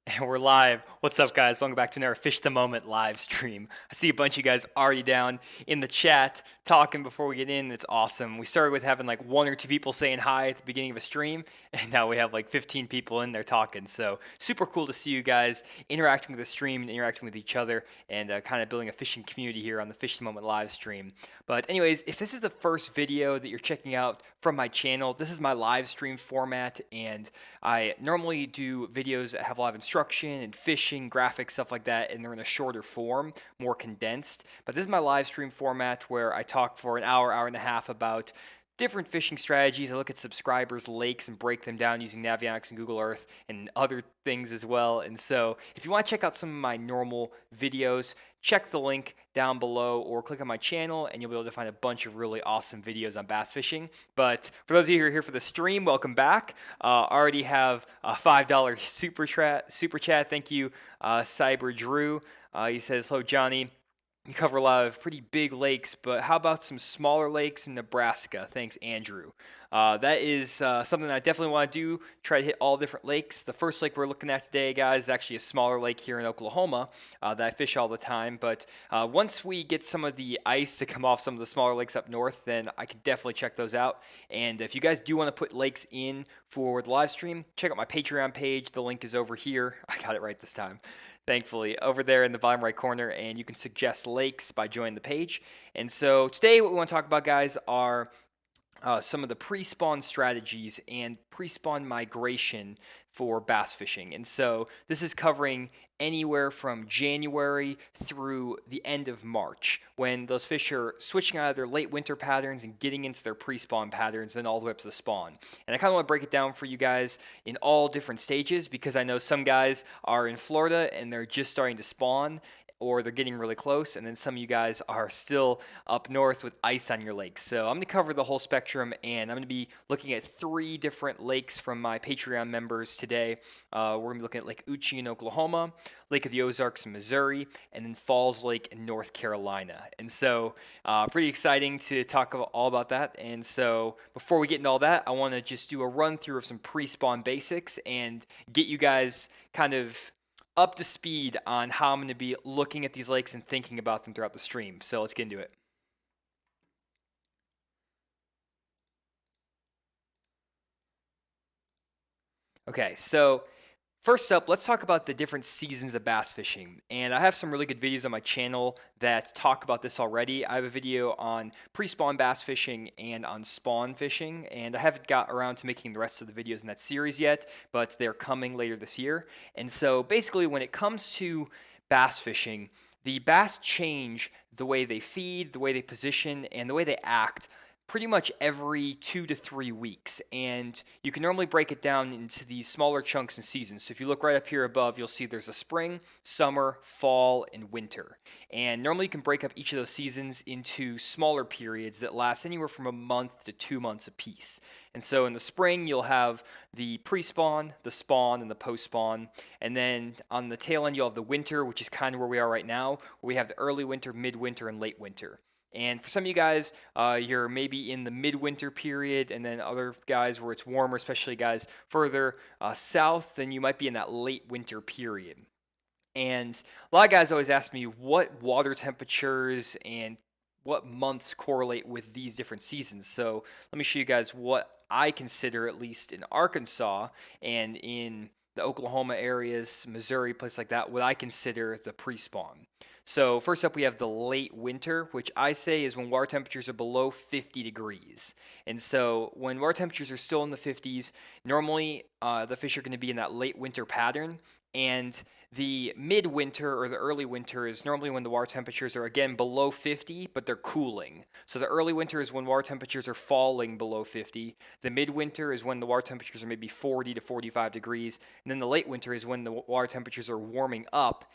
And we're live. What's up, guys? Welcome back to another Fish the Moment live stream. I see a bunch of you guys already down in the chat talking before we get in. It's awesome. We started with having like one or two people saying hi at the beginning of a stream, and now we have like 15 people in there talking. So super cool to see you guys interacting with the stream and interacting with each other and kind of building a fishing community here on the Fish the Moment live stream. But anyways, if this is the first video that you're checking out from my channel, this is my live stream format, and I normally do videos that have a lot of instruction and fishing, graphics, stuff like that, and they're in a shorter form, more condensed. But this is my live stream format where I talk for an hour, hour and a half about different fishing strategies. I look at subscribers' lakes and break them down using Navionics and Google Earth and other things as well. And so if you want to check out some of my normal videos, check the link down below or click on my channel and you'll be able to find a bunch of really awesome videos on bass fishing. But for those of you who are here for the stream, welcome back. Already have a $5 super chat. Thank you, Cyber Drew. He says, hello, Johnny. You cover a lot of pretty big lakes, but how about some smaller lakes in Nebraska? Thanks, Andrew. That is something that I definitely want to do, try to hit all different lakes. The first lake we're looking at today, guys, is actually a smaller lake here in Oklahoma that I fish all the time. But once we get some of the ice to come off some of the smaller lakes up north, then I can definitely check those out. And if you guys do want to put lakes in for the live stream, check out my Patreon page. The link is over here. I got it right this time. Thankfully, over there in the bottom right corner, and you can suggest lakes by joining the page. And so today what we want to talk about, guys, are some of the pre-spawn strategies and pre-spawn migration for bass fishing. And so this is covering anywhere from January through the end of March, when those fish are switching out of their late winter patterns and getting into their pre-spawn patterns and all the way up to the spawn. And I kind of want to break it down for you guys in all different stages, because I know some guys are in Florida and they're just starting to spawn, or they're getting really close, and then some of you guys are still up north with ice on your lakes. So I'm going to cover the whole spectrum, and I'm going to be looking at 3 different lakes from my Patreon members today. We're going to be looking at Lake Uchi in Oklahoma, Lake of the Ozarks in Missouri, and then Falls Lake in North Carolina. And so pretty exciting to talk all about that. And so before we get into all that, I want to just do a run through of some pre-spawn basics and get you guys kind of up to speed on how I'm going to be looking at these lakes and thinking about them throughout the stream. So let's get into it. Okay, so first up, let's talk about the different seasons of bass fishing. And I have some really good videos on my channel that talk about this already. I have a video on pre-spawn bass fishing and on spawn fishing, and I haven't got around to making the rest of the videos in that series yet, but they're coming later this year. And so basically when it comes to bass fishing, the bass change the way they feed, the way they position, and the way they act pretty much every 2 to 3 weeks, and you can normally break it down into these smaller chunks and seasons. So if you look right up here above, you'll see there's a spring, summer, fall, and winter. And normally you can break up each of those seasons into smaller periods that last anywhere from a month to 2 months apiece. And so in the spring, you'll have the pre-spawn, the spawn, and the post-spawn. And then on the tail end, you'll have the winter, which is kind of where we are right now, where we have the early winter, midwinter, and late winter. And for some of you guys, you're maybe in the midwinter period, and then other guys where it's warmer, especially guys further south, then you might be in that late winter period. And a lot of guys always ask me what water temperatures and what months correlate with these different seasons. So let me show you guys what I consider, at least in Arkansas and in the Oklahoma areas, Missouri, places like that, what I consider the pre-spawn. So first up, we have the late winter, which I say is when water temperatures are below 50 degrees. And so when water temperatures are still in the 50s, normally the fish are going to be in that late winter pattern. And the midwinter or the early winter is normally when the water temperatures are again below 50, but they're cooling. So the early winter is when water temperatures are falling below 50. The midwinter is when the water temperatures are maybe 40 to 45 degrees. And then the late winter is when the water temperatures are warming up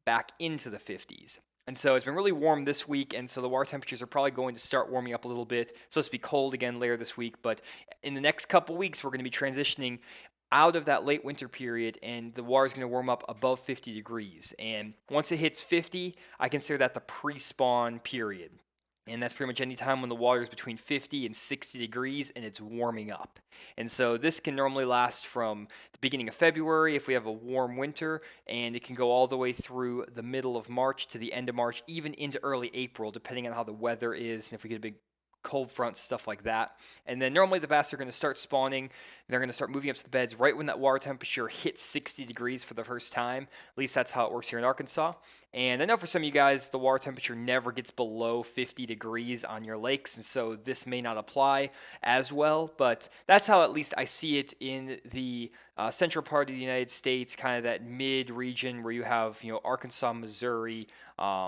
back into the 50s. And so it's been really warm this week, and so the water temperatures are probably going to start warming up a little bit. It's supposed to be cold again later this week, but in the next couple weeks, we're going to be transitioning out of that late winter period, and the water is going to warm up above 50 degrees. And once it hits 50, I consider that the pre-spawn period. And that's pretty much any time when the water is between 50 and 60 degrees and it's warming up. And so this can normally last from the beginning of February if we have a warm winter, and it can go all the way through the middle of March to the end of March, even into early April, depending on how the weather is and if we get a big cold front, stuff like that. And then normally the bass are going to start spawning. They're going to start moving up to the beds right when that water temperature hits 60 degrees for the first time. At least that's how it works here in Arkansas. And I know for some of you guys, the water temperature never gets below 50 degrees on your lakes, and so this may not apply as well, but that's how at least I see it in the central part of the United States, kind of that mid region where you have, Arkansas, Missouri,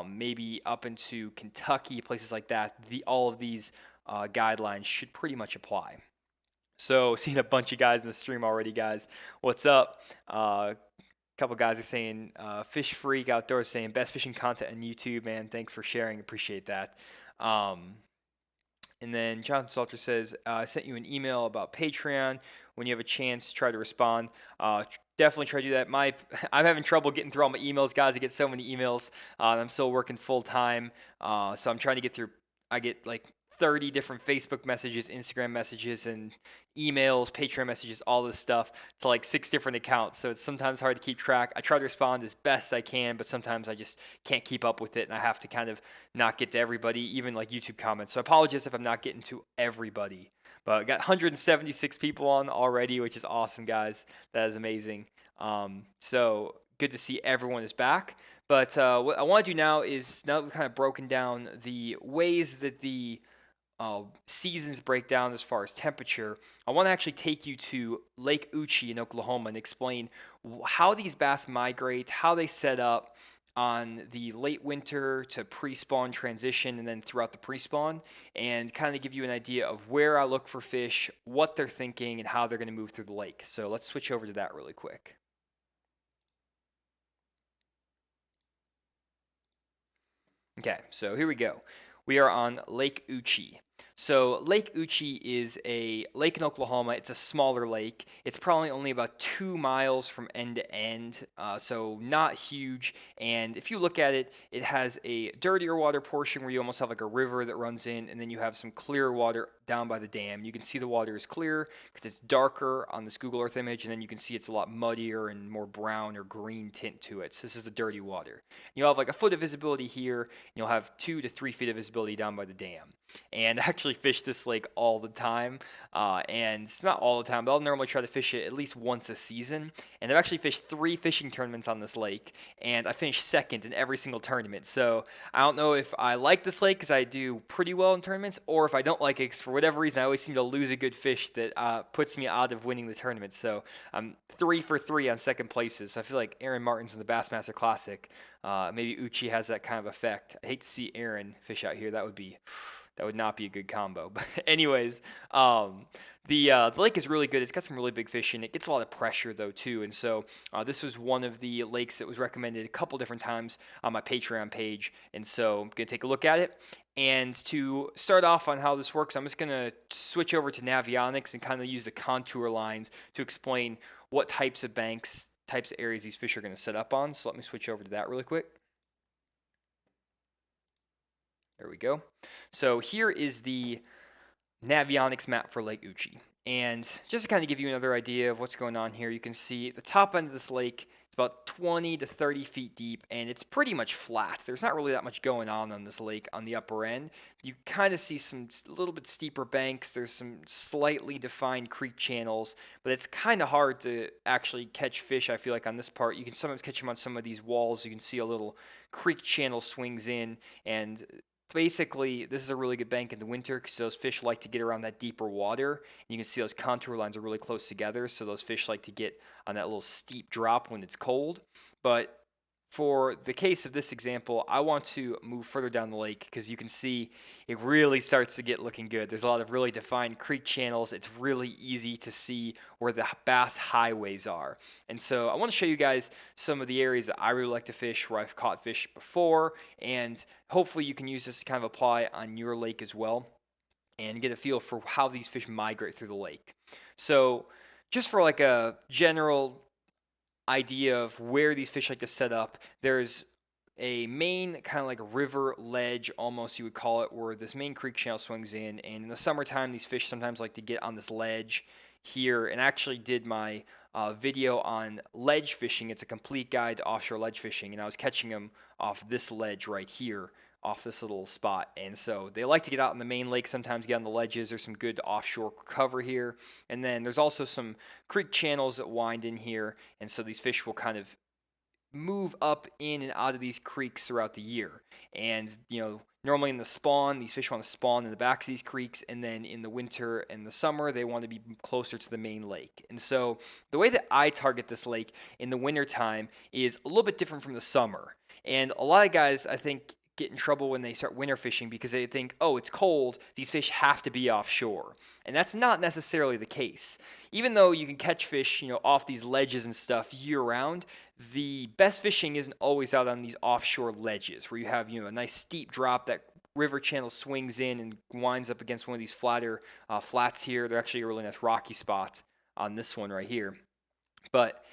maybe up into Kentucky, places like that. All of these guidelines should pretty much apply. So, seeing a bunch of guys in the stream already, guys. What's up? Couple guys are saying, Fish Freak Outdoors saying, best fishing content on YouTube, man. Thanks for sharing. Appreciate that. And then Jonathan Salter says, I sent you an email about Patreon. When you have a chance, try to respond. Definitely try to do that. I'm having trouble getting through all my emails, guys. I get so many emails. I'm still working full time. So I'm trying to get through. I get like 30 different Facebook messages, Instagram messages, and emails, Patreon messages, all this stuff to like 6 different accounts. So it's sometimes hard to keep track. I try to respond as best I can, but sometimes I just can't keep up with it, and I have to kind of not get to everybody, even like YouTube comments. So I apologize if I'm not getting to everybody. But I got 176 people on already, which is awesome, guys. That is amazing. So good to see everyone is back. But what I want to do now is, now that we've kind of broken down the ways that the seasons break down as far as temperature, I want to actually take you to Lake Uchi in Oklahoma and explain how these bass migrate, how they set up on the late winter to pre-spawn transition and then throughout the pre-spawn, and kind of give you an idea of where I look for fish, what they're thinking, and how they're going to move through the lake. So let's switch over to that really quick. Okay, so here we go. We are on Lake Uchi. So Lake Uchi is a lake in Oklahoma. It's a smaller lake. It's probably only about 2 miles from end to end, so not huge. And if you look at it, it has a dirtier water portion where you almost have like a river that runs in, and then you have some clear water down by the dam. You can see the water is clear because it's darker on this Google Earth image, and then you can see it's a lot muddier and more brown or green tint to it. So this is the dirty water. You'll have like a foot of visibility here, and you'll have 2 to 3 feet of visibility down by the dam. And I actually fish this lake all the time, and it's not all the time, but I'll normally try to fish it at least once a season. And I've actually fished 3 fishing tournaments on this lake, and I finished second in every single tournament. So I don't know if I like this lake because I do pretty well in tournaments, or if I don't like it because for whatever reason I always seem to lose a good fish that puts me out of winning the tournament. So I'm 3 for 3 on second places. So I feel like Aaron Martin's in the Bassmaster Classic. Maybe Uchi has that kind of effect. I hate to see Aaron fish out here. That would not be a good combo. But anyways, the lake is really good. It's got some really big fish in it. It gets a lot of pressure though too. And so this was one of the lakes that was recommended a couple different times on my Patreon page. And so I'm gonna take a look at it. And to start off on how this works, I'm just gonna switch over to Navionics and kind of use the contour lines to explain what types of banks, types of areas these fish are gonna set up on. So let me switch over to that really quick. There we go. So here is the Navionics map for Lake Uchi. And just to kind of give you another idea of what's going on here, you can see the top end of this lake is about 20 to 30 feet deep, and it's pretty much flat. There's not really that much going on this lake on the upper end. You kind of see some a little bit steeper banks. There's some slightly defined creek channels, but it's kind of hard to actually catch fish, I feel like, on this part. You can sometimes catch them on some of these walls. You can see a little creek channel swings in, and basically, this is a really good bank in the winter because those fish like to get around that deeper water. You can see those contour lines are really close together, so those fish like to get on that little steep drop when it's cold. But for the case of this example, I want to move further down the lake because you can see it really starts to get looking good. There's a lot of really defined creek channels. It's really easy to see where the bass highways are. And so I want to show you guys some of the areas that I really like to fish, where I've caught fish before, and hopefully you can use this to kind of apply on your lake as well and get a feel for how these fish migrate through the lake. So just for like a general idea of where these fish like to set up, there's a main kind of like river ledge, almost you would call it, where this main creek channel swings in. And in the summertime, these fish sometimes like to get on this ledge here. And I actually did my video on ledge fishing. It's a complete guide to offshore ledge fishing, and I was catching them off this ledge right here, off this little spot. And so they like to get out in the main lake, sometimes get on the ledges. There's some good offshore cover here. And then there's also some creek channels that wind in here. And so these fish will kind of move up in and out of these creeks throughout the year. And, normally in the spawn, these fish want to spawn in the backs of these creeks. And then in the winter and the summer, they want to be closer to the main lake. And so the way that I target this lake in the wintertime is a little bit different from the summer. And a lot of guys, I think, get in trouble when they start winter fishing because they think, oh, it's cold, these fish have to be offshore. And that's not necessarily the case. Even though you can catch fish, off these ledges and stuff year round, the best fishing isn't always out on these offshore ledges where you have, a nice steep drop that river channel swings in and winds up against one of these flatter flats here. They're actually a really nice rocky spot on this one right here. But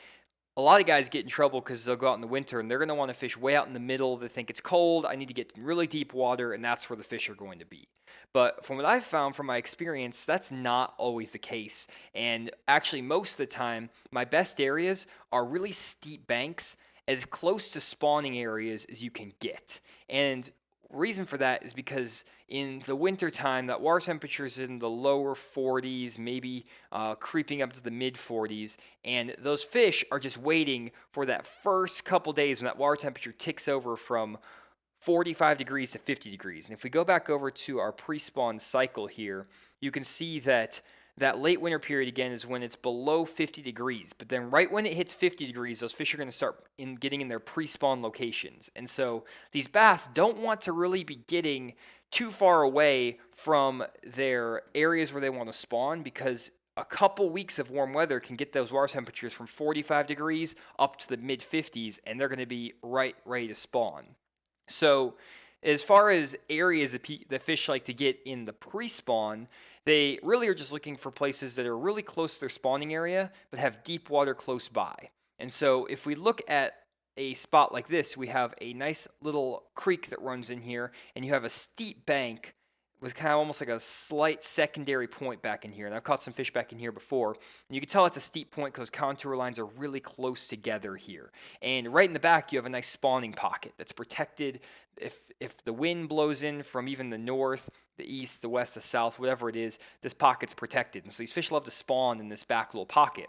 a lot of guys get in trouble because they'll go out in the winter and they're going to want to fish way out in the middle. They think it's cold. I need to get in really deep water, and that's where the fish are going to be. But from what I've found from my experience, that's not always the case. And actually, most of the time, my best areas are really steep banks, as close to spawning areas as you can get. And reason for that is because in the winter time, that water temperature is in the lower 40s, maybe creeping up to the mid 40s, and those fish are just waiting for that first couple days when that water temperature ticks over from 45 degrees to 50 degrees. And if we go back over to our pre-spawn cycle here, you can see that late winter period again is when it's below 50 degrees. But then right when it hits 50 degrees, those fish are going to start getting in their pre-spawn locations. And so these bass don't want to really be getting too far away from their areas where they want to spawn, because a couple weeks of warm weather can get those water temperatures from 45 degrees up to the mid 50s, and they're going to be right ready to spawn. So as far as areas that fish like to get in the pre-spawn, they really are just looking for places that are really close to their spawning area but have deep water close by. And so if we look at a spot like this, we have a nice little creek that runs in here, and you have a steep bank with kind of almost like a slight secondary point back in here. And I've caught some fish back in here before. And you can tell it's a steep point because contour lines are really close together here. And right in the back, you have a nice spawning pocket that's protected. If the wind blows in from even the north, the east, the west, the south, whatever it is, this pocket's protected. And so these fish love to spawn in this back little pocket.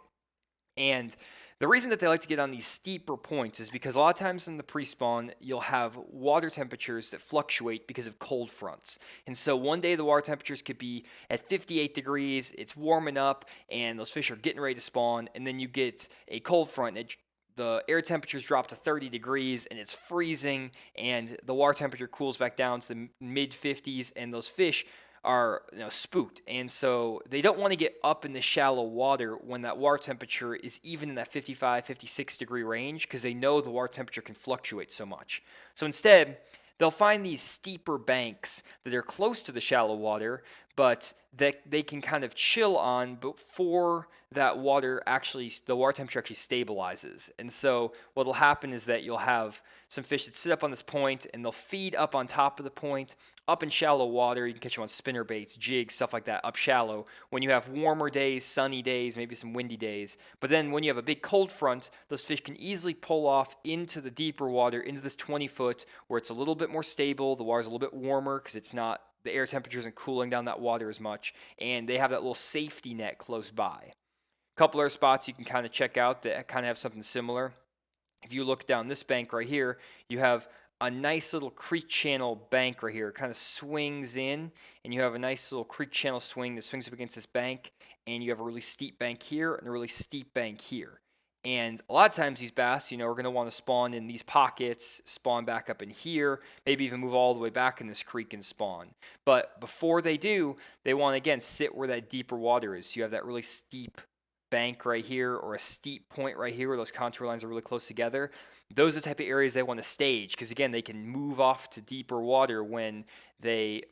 And the reason that they like to get on these steeper points is because a lot of times in the pre-spawn, you'll have water temperatures that fluctuate because of cold fronts. And so one day the water temperatures could be at 58 degrees, it's warming up, and those fish are getting ready to spawn, and then you get a cold front. The air temperatures drop to 30 degrees, and it's freezing, and the water temperature cools back down to the mid 50s, and those fish are spooked. And so they don't want to get up in the shallow water when that water temperature is even in that 55, 56 degree range, because they know the water temperature can fluctuate so much. So instead, they'll find these steeper banks that are close to the shallow water, but that they can kind of chill on before the water temperature actually stabilizes. And so what'll happen is that you'll have some fish that sit up on this point, and they'll feed up on top of the point, up in shallow water. You can catch them on spinner baits, jigs, stuff like that, up shallow. When you have warmer days, sunny days, maybe some windy days. But then when you have a big cold front, those fish can easily pull off into the deeper water, into this 20-foot, where it's a little bit more stable. The water's a little bit warmer because the air temperature isn't cooling down that water as much, and they have that little safety net close by. A couple other spots you can kind of check out that kind of have something similar. If you look down this bank right here, you have a nice little creek channel bank right here. It kind of swings in, and you have a nice little creek channel swing that swings up against this bank, and you have a really steep bank here and a really steep bank here. And a lot of times these bass, are going to want to spawn in these pockets, spawn back up in here, maybe even move all the way back in this creek and spawn. But before they do, they want to, again, sit where that deeper water is. So you have that really steep bank right here or a steep point right here where those contour lines are really close together, those are the type of areas they want to stage because, again, they can move off to deeper water when they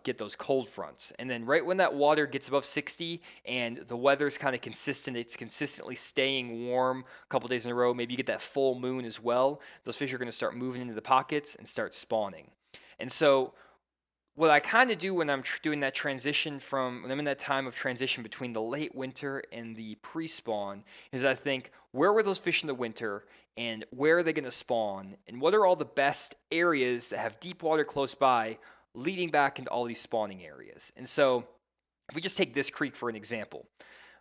get those cold fronts. And then right when that water gets above 60 and the weather's kind of consistent, it's consistently staying warm a couple days in a row, maybe you get that full moon as well, those fish are going to start moving into the pockets and start spawning. And so what I kind of do when I'm doing that transition when I'm in that time of transition between the late winter and the pre-spawn is I think, where were those fish in the winter and where are they going to spawn and what are all the best areas that have deep water close by leading back into all these spawning areas. And so if we just take this creek for an example,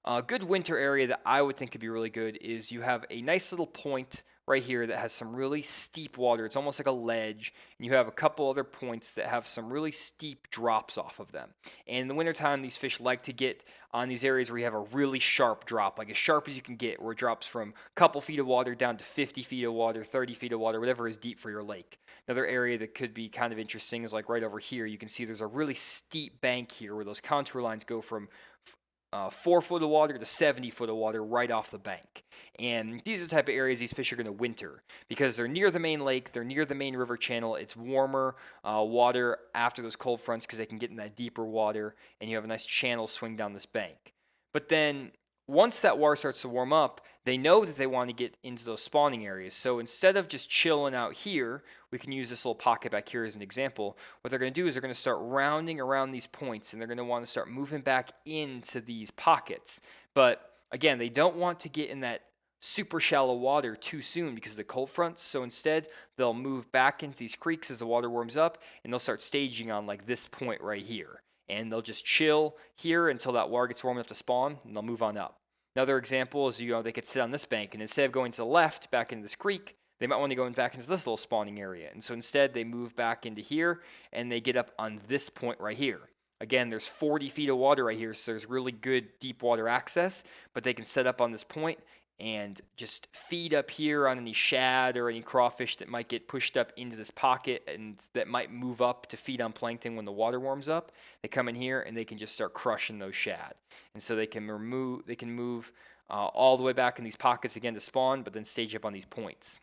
a good winter area that I would think could be really good is you have a nice little point right here that has some really steep water. It's almost like a ledge, and you have a couple other points that have some really steep drops off of them. And in the wintertime, these fish like to get on these areas where you have a really sharp drop, like as sharp as you can get, where it drops from a couple feet of water down to 50 feet of water, 30 feet of water, whatever is deep for your lake. Another area that could be kind of interesting is like right over here. You can see there's a really steep bank here where those contour lines go from 4 foot of water to 70 foot of water right off the bank. And these are the type of areas these fish are going to winter because they're near the main lake, they're near the main river channel. It's warmer water after those cold fronts because they can get in that deeper water, and you have a nice channel swing down this bank. But then once that water starts to warm up, they know that they want to get into those spawning areas. So instead of just chilling out here, we can use this little pocket back here as an example. What they're going to do is they're going to start rounding around these points, and they're going to want to start moving back into these pockets. But again, they don't want to get in that super shallow water too soon because of the cold fronts. So instead, they'll move back into these creeks as the water warms up, and they'll start staging on like this point right here. And they'll just chill here until that water gets warm enough to spawn, and they'll move on up. Another example is, they could sit on this bank, and instead of going to the left back into this creek, they might want to go back into this little spawning area. And so instead, they move back into here, and they get up on this point right here. Again, there's 40 feet of water right here, so there's really good deep water access, but they can set up on this point and just feed up here on any shad or any crawfish that might get pushed up into this pocket and that might move up to feed on plankton when the water warms up. They come in here and they can just start crushing those shad. And so they can move all the way back in these pockets again to spawn, but then stage up on these points.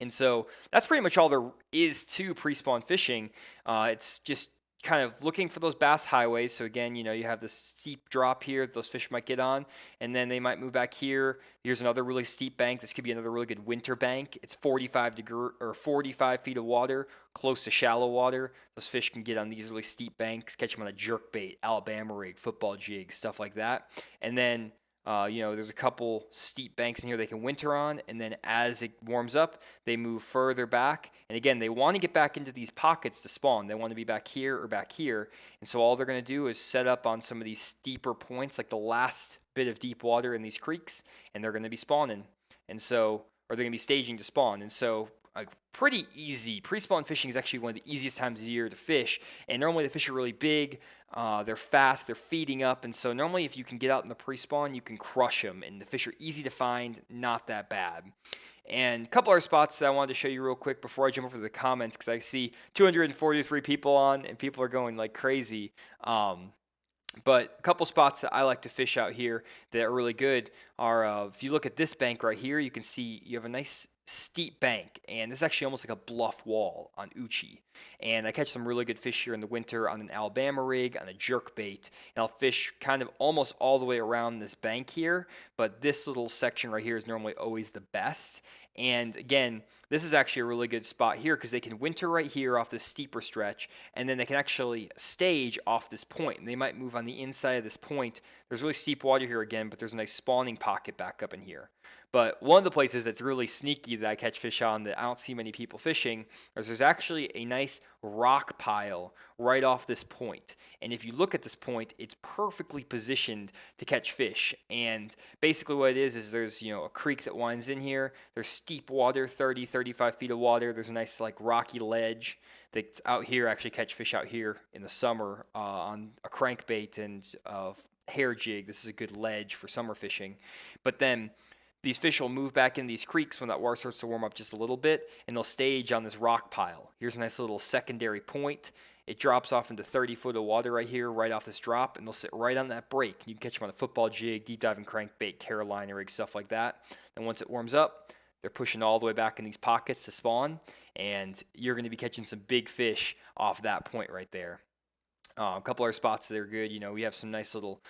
And so that's pretty much all there is to pre-spawn fishing. It's just kind of looking for those bass highways. So again, you have this steep drop here that those fish might get on, and then they might move back here. Here's another really steep bank. This could be another really good winter bank. It's 45 feet of water, close to shallow water. Those fish can get on these really steep banks, catch them on a jerk bait, Alabama rig, football jig, stuff like that. And then there's a couple steep banks in here they can winter on, and then as it warms up, they move further back. And again, they want to get back into these pockets to spawn. They want to be back here or back here. And so all they're going to do is set up on some of these steeper points, like the last bit of deep water in these creeks, and they're going to be spawning. And so, or they're going to be staging to spawn. And so, pretty easy. Pre-spawn fishing is actually one of the easiest times of the year to fish. And normally the fish are really big. They're fast. They're feeding up. And so normally if you can get out in the pre-spawn, you can crush them. And the fish are easy to find, not that bad. And a couple other spots that I wanted to show you real quick before I jump over to the comments, because I see 243 people on, and people are going like crazy. But a couple spots that I like to fish out here that are really good are, if you look at this bank right here, you can see you have a nice steep bank, and this is actually almost like a bluff wall on Uchi. And I catch some really good fish here in the winter on an Alabama rig, on a jerk bait, and I'll fish kind of almost all the way around this bank here, but this little section right here is normally always the best. And again, this is actually a really good spot here because they can winter right here off this steeper stretch, and then they can actually stage off this point. And they might move on the inside of this point. There's really steep water here again, but there's a nice spawning pocket back up in here. But one of the places that's really sneaky that I catch fish on that I don't see many people fishing is there's actually a nice rock pile right off this point. And if you look at this point, it's perfectly positioned to catch fish. And basically what it is there's, a creek that winds in here. There's steep water, 30, 35 feet of water. There's a nice rocky ledge that's out here. I actually catch fish out here in the summer on a crankbait and hair jig. This is a good ledge for summer fishing. But then these fish will move back in these creeks when that water starts to warm up just a little bit, and they'll stage on this rock pile. Here's a nice little secondary point, It drops off into 30 foot of water right here, right off this drop, and they'll sit right on that break. You can catch them on a football jig, deep diving crankbait, Carolina rig, stuff like that. And once it warms up, they're pushing all the way back in these pockets to spawn, and you're going to be catching some big fish off that point right there. A couple other spots that are good. We have some nice little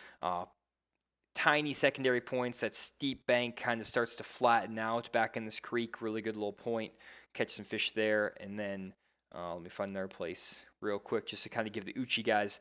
tiny secondary points. That steep bank kind of starts to flatten out back in this creek. Really good little point. Catch some fish there, and then let me find another place real quick just to kind of give the Uchi guys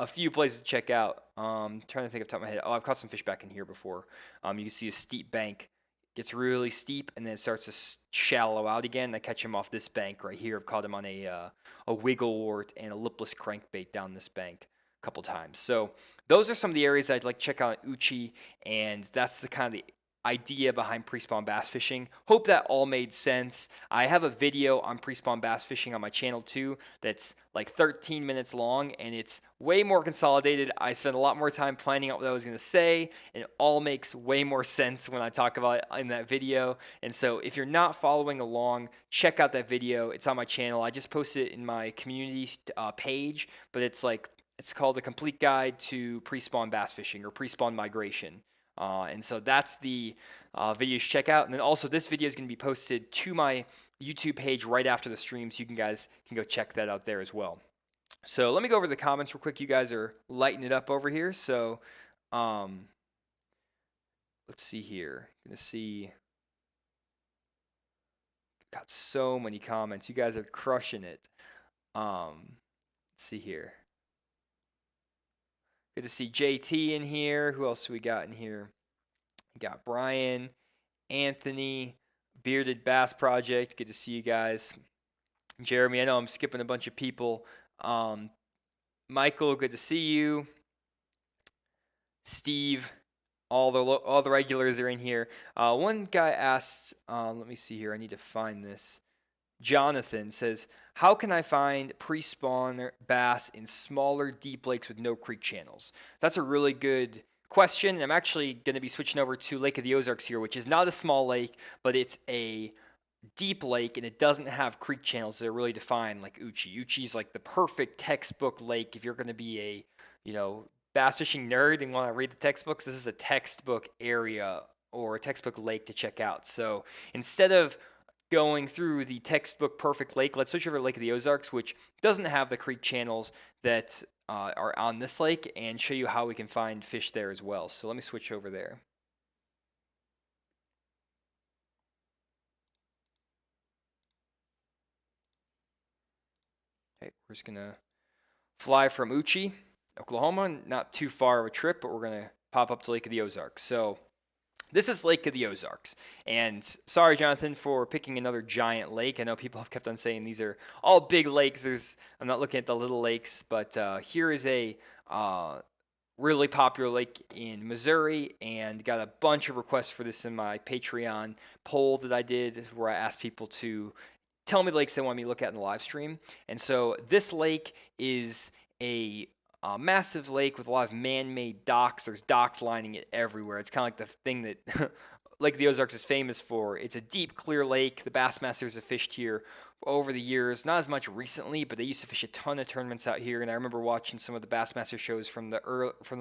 a few places to check out. Trying to think off the top of my head. Oh, I've caught some fish back in here before. You can see a steep bank. Gets really steep, and then it starts to shallow out again. I catch him off this bank right here. I've caught him on a wigglewort and a lipless crankbait down this bank a couple times. So those are some of the areas I'd like to check out at Uchi, and that's the kind of the idea behind pre-spawn bass fishing. Hope that all made sense. I have a video on pre-spawn bass fishing on my channel too that's like 13 minutes long, and it's way more consolidated. I spent a lot more time planning out what I was going to say, and it all makes way more sense when I talk about it in that video. And so if you're not following along, check out that video. It's on my channel. I just posted it in my community page, but it's called A Complete Guide to Pre-Spawn Bass Fishing, or Pre-Spawn Migration. And so that's the video you should check out. And then also this video is going to be posted to my YouTube page right after the stream, so you guys can go check that out there as well. So let me go over the comments real quick. You guys are lighting it up over here. So let's see here. Gonna see. Got so many comments. You guys are crushing it. Let's see here. Good to see JT in here. Who else we got in here? We got Brian, Anthony, Bearded Bass Project. Good to see you guys. Jeremy, I know I'm skipping a bunch of people. Michael, good to see you. Steve, all the regulars are in here. One guy asked, let me see here. I need to find this. Jonathan says, how can I find pre-spawn bass in smaller, deep lakes with no creek channels? That's a really good question. I'm actually going to be switching over to Lake of the Ozarks here, which is not a small lake, but it's a deep lake, and it doesn't have creek channels that are really defined like Uchi. Uchi's like the perfect textbook lake if you're going to be a, bass fishing nerd and want to read the textbooks. This is a textbook area or a textbook lake to check out. So instead of going through the textbook perfect lake, let's switch over to Lake of the Ozarks, which doesn't have the creek channels that are on this lake, and show you how we can find fish there as well. So let me switch over there. Okay, we're just gonna fly from Uchi, Oklahoma. Not too far of a trip, but we're gonna pop up to Lake of the Ozarks. So this is Lake of the Ozarks, and sorry, Jonathan, for picking another giant lake. I know people have kept on saying these are all big lakes. I'm not looking at the little lakes, but here is a really popular lake in Missouri, and got a bunch of requests for this in my Patreon poll that I did, where I asked people to tell me the lakes they want me to look at in the live stream. And so this lake is a massive lake with a lot of man-made docks. There's docks lining it everywhere. It's kind of like the thing that Lake of the Ozarks is famous for. It's a deep, clear lake. The Bassmasters have fished here over the years. Not as much recently, but they used to fish a ton of tournaments out here. And I remember watching some of the Bassmaster shows from the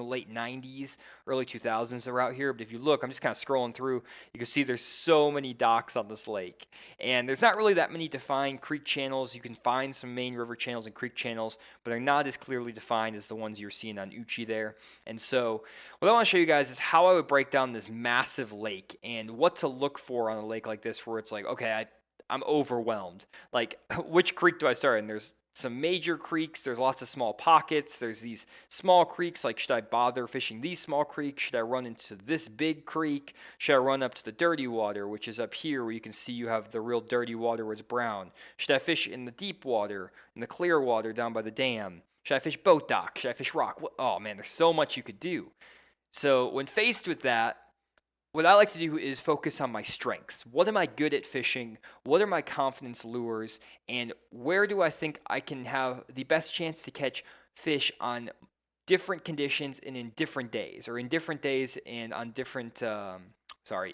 late 90s, early 2000s that were out here. But if you look, I'm just kind of scrolling through, you can see there's so many docks on this lake. And there's not really that many defined creek channels. You can find some main river channels and creek channels, but they're not as clearly defined as the ones you're seeing on Uchi there. And so what I want to show you guys is how I would break down this massive lake and what to look for on a lake like this, where it's like, okay, I'm overwhelmed. Like, which creek do I start in? There's some major creeks. There's lots of small pockets. There's these small creeks. Like, should I bother fishing these small creeks? Should I run into this big creek? Should I run up to the dirty water, which is up here, where you can see you have the real dirty water where it's brown? Should I fish in the deep water, in the clear water down by the dam? Should I fish boat dock? Should I fish rock? Oh, man, there's so much you could do. So when faced with that, what I like to do is focus on my strengths. What am I good at fishing? What are my confidence lures? And where do I think I can have the best chance to catch fish on different conditions and in different days, or in different days and on different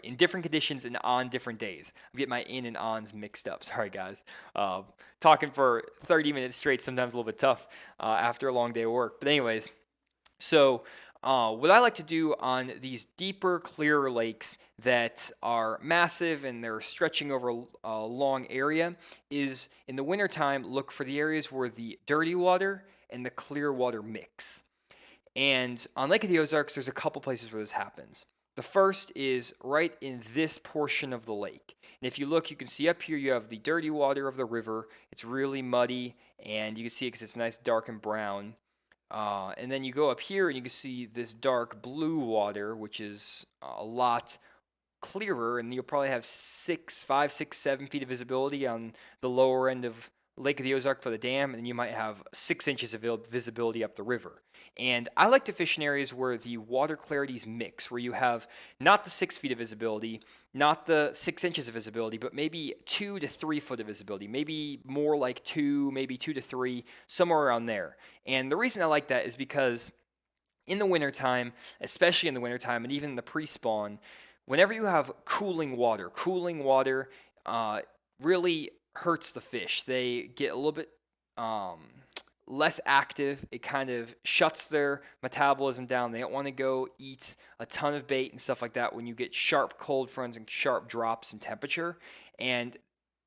in different conditions and on different days. I get my in and ons mixed up. Sorry, guys. Talking for 30 minutes straight, sometimes a little bit tough after a long day of work. But anyways, so what I like to do on these deeper, clearer lakes that are massive and they're stretching over a long area is in the wintertime, look for the areas where the dirty water and the clear water mix. And on Lake of the Ozarks, there's a couple places where this happens. The first is right in this portion of the lake. And if you look, you can see up here you have the dirty water of the river. It's really muddy, and you can see it because it's nice, dark, and brown. And then you go up here, and you can see this dark blue water, which is a lot clearer, and you'll probably have 5, 6, 7 feet of visibility on the lower end of Lake of the Ozark for the dam, and then you might have 6 inches of visibility up the river. And I like to fish in areas where the water clarities mix, where you have not the 6 feet of visibility, not the 6 inches of visibility, but maybe 2 to 3 foot of visibility, maybe more like 2, maybe 2 to 3, somewhere around there. And the reason I like that is because in the wintertime, especially in the wintertime and even in the pre-spawn, whenever you have cooling water really hurts the fish. They get a little bit less active. It kind of shuts their metabolism down. They don't want to go eat a ton of bait and stuff like that when you get sharp cold fronts and sharp drops in temperature. And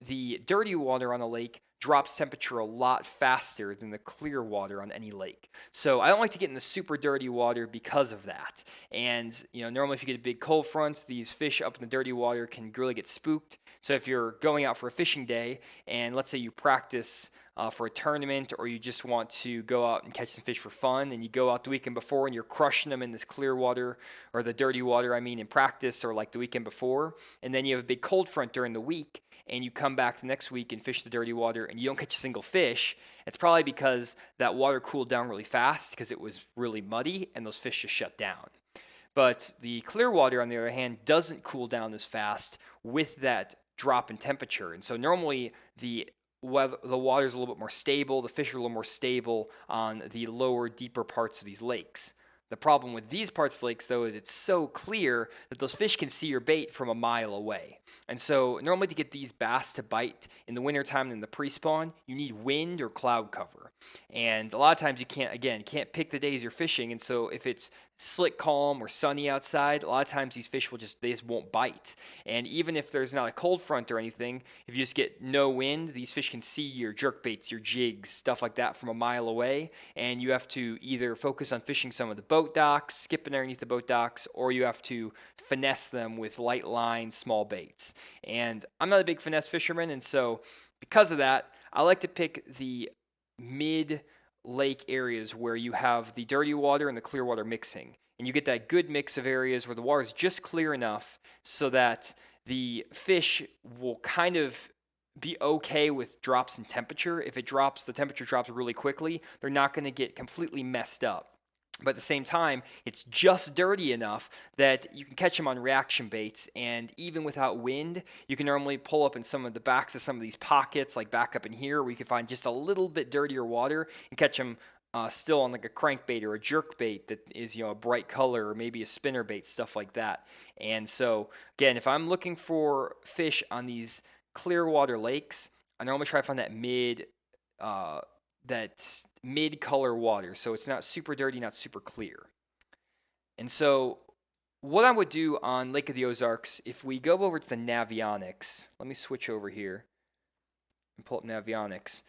the dirty water on the lake drops temperature a lot faster than the clear water on any lake. So I don't like to get in the super dirty water because of that. And normally if you get a big cold front, these fish up in the dirty water can really get spooked. So if you're going out for a fishing day and let's say you practice for a tournament or you just want to go out and catch some fish for fun and you go out the weekend before and you're crushing them in this clear water or the dirty water, in practice or like the weekend before, and then you have a big cold front during the week and you come back the next week and fish the dirty water and you don't catch a single fish, it's probably because that water cooled down really fast because it was really muddy and those fish just shut down. But the clear water, on the other hand, doesn't cool down as fast with that drop in temperature. And so normally the water is a little bit more stable, the fish are a little more stable on the lower, deeper parts of these lakes. The problem with these parts of the lakes, though, is it's so clear that those fish can see your bait from a mile away. And so normally to get these bass to bite in the wintertime and in the pre-spawn, you need wind or cloud cover. And a lot of times you can't pick the days you're fishing. And so if it's slick, calm, or sunny outside, a lot of times these fish they just won't bite. And even if there's not a cold front or anything, if you just get no wind, these fish can see your jerk baits, your jigs, stuff like that from a mile away. And you have to either focus on fishing some of the boat docks, skipping underneath the boat docks, or you have to finesse them with light line, small baits. And I'm not a big finesse fisherman, and so because of that, I like to pick the mid-lake areas where you have the dirty water and the clear water mixing. And you get that good mix of areas where the water is just clear enough so that the fish will kind of be okay with drops in temperature. If the temperature drops really quickly, they're not going to get completely messed up. But at the same time, it's just dirty enough that you can catch them on reaction baits. And even without wind, you can normally pull up in some of the backs of some of these pockets, like back up in here, where you can find just a little bit dirtier water and catch them still on like a crankbait or a jerk bait that is a bright color, or maybe a spinner bait, stuff like that. And so again, if I'm looking for fish on these clear water lakes, I normally try to find that mid-color water, so it's not super dirty, not super clear. And so what I would do on Lake of the Ozarks, if we go over to the Navionics, let me switch over here and pull up Navionics.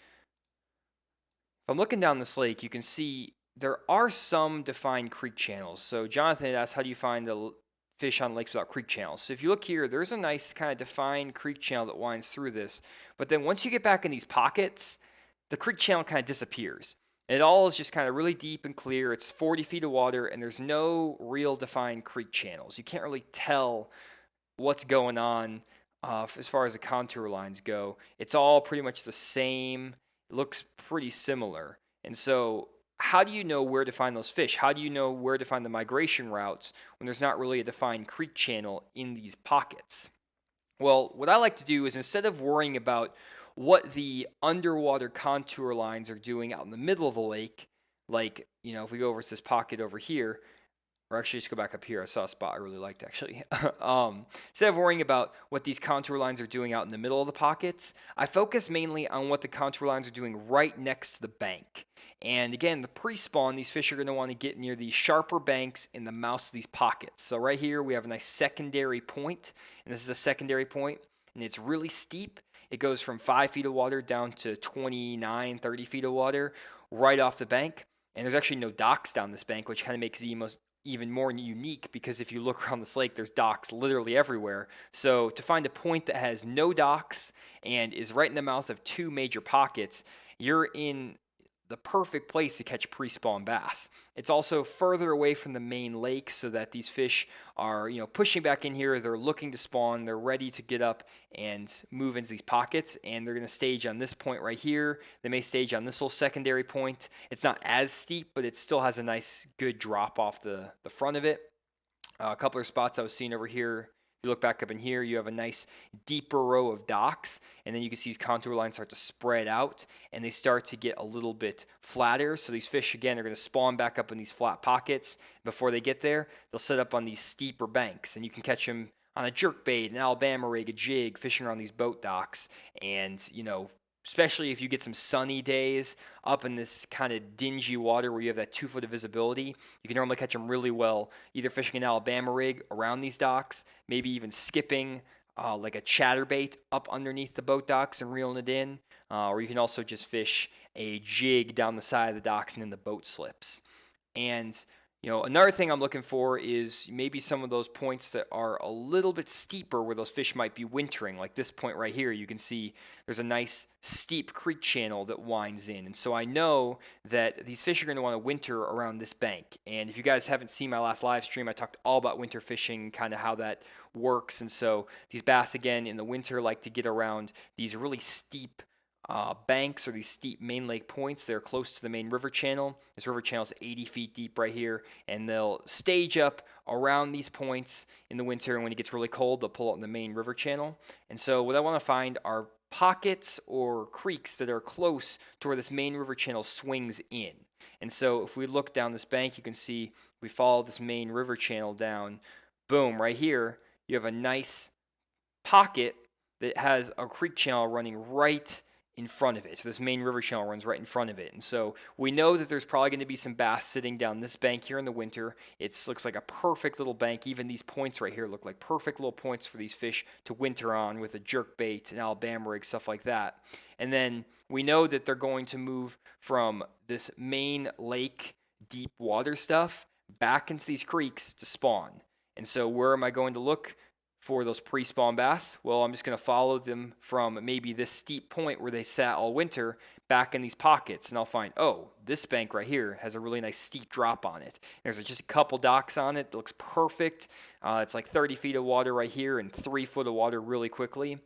If I'm looking down this lake, you can see there are some defined creek channels. So Jonathan had asked, how do you find the fish on lakes without creek channels? So if you look here, there's a nice kind of defined creek channel that winds through this. But then once you get back in these pockets, the creek channel kind of disappears. It all is just kind of really deep and clear. It's 40 feet of water, and there's no real defined creek channels. You can't really tell what's going on as far as the contour lines go. It's all pretty much the same. It looks pretty similar. And so how do you know where to find those fish? How do you know where to find the migration routes when there's not really a defined creek channel in these pockets? Well, what I like to do is, instead of worrying about what the underwater contour lines are doing out in the middle of the lake, like, if we go over to this pocket over here, or actually just go back up here. I saw a spot I really liked actually. Instead of worrying about what these contour lines are doing out in the middle of the pockets, I focus mainly on what the contour lines are doing right next to the bank. And again, the pre-spawn, these fish are going to want to get near these sharper banks in the mouths of these pockets. So right here we have a nice secondary point, and this is a secondary point, and it's really steep. It goes from 5 feet of water down to 29, 30 feet of water right off the bank. And there's actually no docks down this bank, which kind of makes it even more unique, because if you look around this lake, there's docks literally everywhere. So to find a point that has no docks and is right in the mouth of two major pockets, you're in the perfect place to catch pre-spawn bass. It's also further away from the main lake, so that these fish are, pushing back in here. They're looking to spawn. They're ready to get up and move into these pockets, and they're going to stage on this point right here. They may stage on this little secondary point. It's not as steep, but it still has a nice, good drop off the front of it. A couple of spots I was seeing over here. If you look back up in here, you have a nice deeper row of docks, and then you can see these contour lines start to spread out, and they start to get a little bit flatter. So these fish, again, are going to spawn back up in these flat pockets. Before they get there, they'll set up on these steeper banks, and you can catch them on a jerkbait, an Alabama rig, a jig, fishing around these boat docks. And, especially if you get some sunny days up in this kind of dingy water where you have that 2 foot of visibility, you can normally catch them really well, either fishing an Alabama rig around these docks, maybe even skipping like a chatterbait up underneath the boat docks and reeling it in, or you can also just fish a jig down the side of the docks and in the boat slips. And another thing I'm looking for is maybe some of those points that are a little bit steeper where those fish might be wintering. Like this point right here, you can see there's a nice steep creek channel that winds in. And so I know that these fish are going to want to winter around this bank. And if you guys haven't seen my last live stream, I talked all about winter fishing, kind of how that works. And so these bass, again, in the winter like to get around these really steep banks, or these steep main lake points. They're close to the main river channel. This river channel is 80 feet deep right here, and they'll stage up around these points in the winter, and when it gets really cold, they'll pull out in the main river channel. And so what I want to find are pockets or creeks that are close to where this main river channel swings in. And so if we look down this bank, you can see we follow this main river channel down. Boom, right here, you have a nice pocket that has a creek channel running right in front of it. So this main river channel runs right in front of it. And so we know that there's probably going to be some bass sitting down this bank here in the winter. It looks like a perfect little bank. Even these points right here look like perfect little points for these fish to winter on with a jerkbait, an Alabama rig, stuff like that. And then we know that they're going to move from this main lake deep water stuff back into these creeks to spawn. And so where am I going to look for those pre-spawn bass? Well, I'm just going to follow them from maybe this steep point where they sat all winter back in these pockets, and I'll find, oh, this bank right here has a really nice steep drop on it. There's just a couple docks on it. It looks perfect. It's like 30 feet of water right here and 3 foot of water really quickly.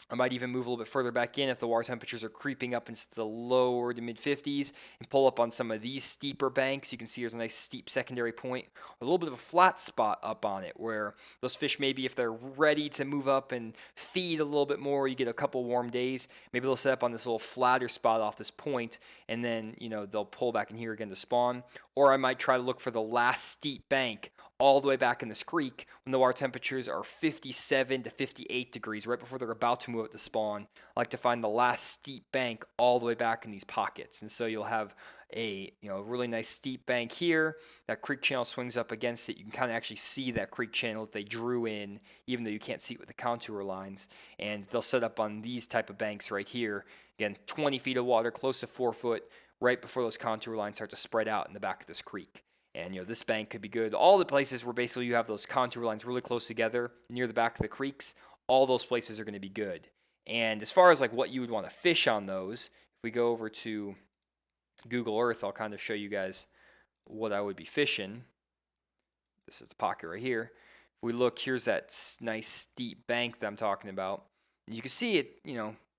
I might even move a little bit further back in if the water temperatures are creeping up into the lower to mid 50s and pull up on some of these steeper banks. You can see there's a nice steep secondary point, a little bit of a flat spot up on it where those fish, maybe if they're ready to move up and feed a little bit more, you get a couple warm days, maybe they'll set up on this little flatter spot off this point, and then they'll pull back in here again to spawn. Or I might try to look for the last steep bank all the way back in this creek when the water temperatures are 57 to 58 degrees, right before they're about to move up to spawn. I like to find the last steep bank all the way back in these pockets. And so you'll have a really nice steep bank here. That creek channel swings up against it. You can kind of actually see that creek channel that they drew in, even though you can't see it with the contour lines. And they'll set up on these type of banks right here. Again, 20 feet of water, close to 4 foot, right before those contour lines start to spread out in the back of this creek. And this bank could be good. All the places where basically you have those contour lines really close together near the back of the creeks, all those places are going to be good. And as far as like what you would want to fish on those, if we go over to Google Earth, I'll kind of show you guys what I would be fishing. This is the pocket right here. If we look, here's that nice steep bank that I'm talking about. And you can see it,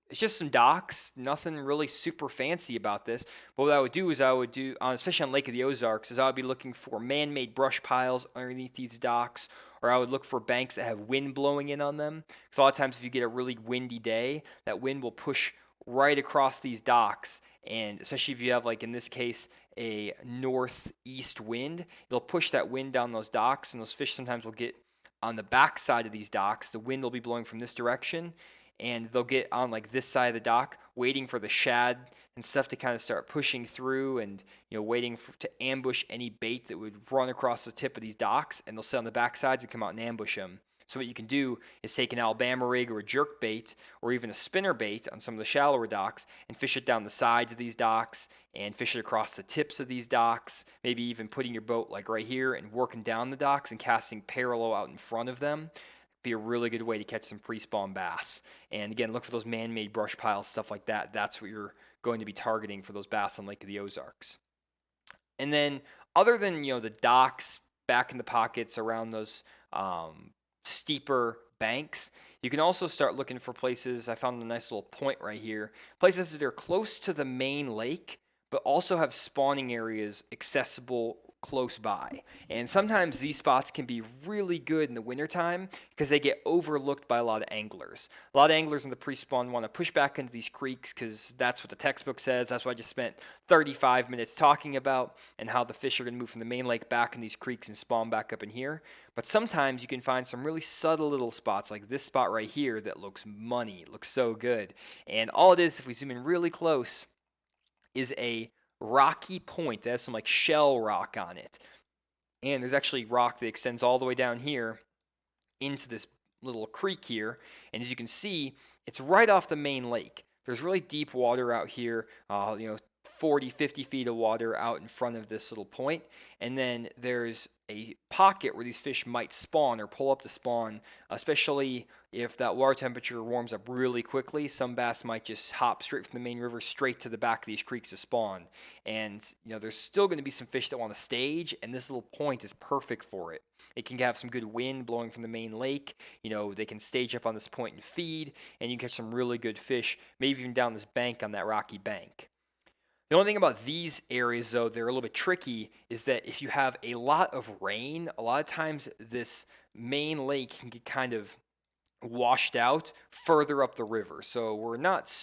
it's just some docks, nothing really super fancy about this. But what I would do is especially on Lake of the Ozarks, is I would be looking for man-made brush piles underneath these docks, or I would look for banks that have wind blowing in on them. Because a lot of times if you get a really windy day, that wind will push right across these docks. And especially if you have, like in this case, a northeast wind, it'll push that wind down those docks, and those fish sometimes will get on the back side of these docks. The wind will be blowing from this direction, and they'll get on like this side of the dock, waiting for the shad and stuff to kind of start pushing through, and waiting to ambush any bait that would run across the tip of these docks, and they'll sit on the back sides and come out and ambush them. So what you can do is take an Alabama rig or a jerk bait or even a spinner bait on some of the shallower docks and fish it down the sides of these docks and fish it across the tips of these docks, maybe even putting your boat like right here and working down the docks and casting parallel out in front of them. Be a really good way to catch some pre-spawn bass. And again, look for those man-made brush piles, stuff like that. That's what you're going to be targeting for those bass on Lake of the Ozarks. And then other than the docks back in the pockets around those steeper banks, you can also start looking for places. I found a nice little point right here, places that are close to the main lake but also have spawning areas accessible close by. And sometimes these spots can be really good in the wintertime because they get overlooked by a lot of anglers. A lot of anglers in the pre-spawn want to push back into these creeks because that's what the textbook says. That's what I just spent 35 minutes talking about, and how the fish are going to move from the main lake back in these creeks and spawn back up in here. But sometimes you can find some really subtle little spots like this spot right here that looks money. It looks so good. And all it is, if we zoom in really close, is a rocky point that has some like shell rock on it. And there's actually rock that extends all the way down here into this little creek here. And as you can see, it's right off the main lake. There's really deep water out here, 40, 50 feet of water out in front of this little point. And then there's a pocket where these fish might spawn or pull up to spawn, especially if that water temperature warms up really quickly. Some bass might just hop straight from the main river straight to the back of these creeks to spawn. And there's still going to be some fish that want to stage, and this little point is perfect for it. It can have some good wind blowing from the main lake. They can stage up on this point and feed, and you can catch some really good fish, maybe even down this bank on that rocky bank. The only thing about these areas, though, they're a little bit tricky, is that if you have a lot of rain, a lot of times this main lake can get kind of washed out further up the river. So we're not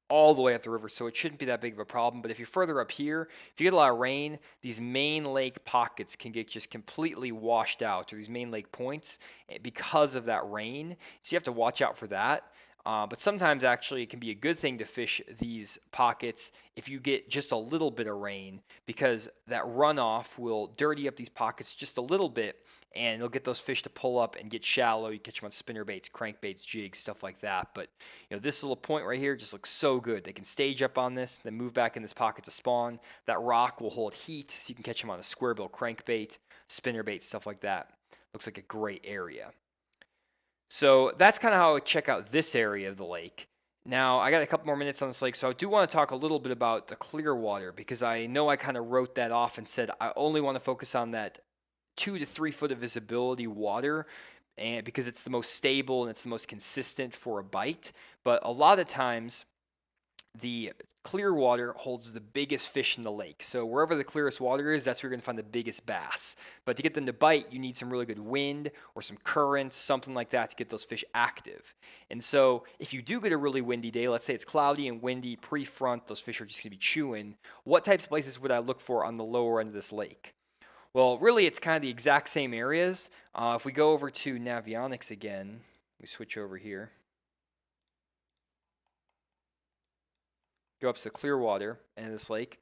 all the way up the river, so it shouldn't be that big of a problem. But if you're further up here, if you get a lot of rain, these main lake pockets can get just completely washed out, or these main lake points, because of that rain. So you have to watch out for that. But sometimes actually it can be a good thing to fish these pockets if you get just a little bit of rain, because that runoff will dirty up these pockets just a little bit, and it'll get those fish to pull up and get shallow. You catch them on spinner baits, crankbaits, jigs, stuff like that. But this little point right here just looks so good. They can stage up on this, then move back in this pocket to spawn. That rock will hold heat, so you can catch them on a square bill crankbait, spinner bait, stuff like that. Looks like a great area. So that's kind of how I check out this area of the lake. Now, I got a couple more minutes on this lake, so I do want to talk a little bit about the clear water, because I know I kind of wrote that off and said I only want to focus on that 2 to 3 foot of visibility water, and because it's the most stable and it's the most consistent for a bite. But a lot of times, the clear water holds the biggest fish in the lake. So wherever the clearest water is, that's where you're going to find the biggest bass. But to get them to bite, you need some really good wind or some currents, something like that, to get those fish active. And so if you do get a really windy day, let's say it's cloudy and windy pre-front, those fish are just going to be chewing. What types of places would I look for on the lower end of this lake? Well, really, it's kind of the exact same areas. If we go over to Navionics again, we switch over here. Go up to the Clearwater and this lake,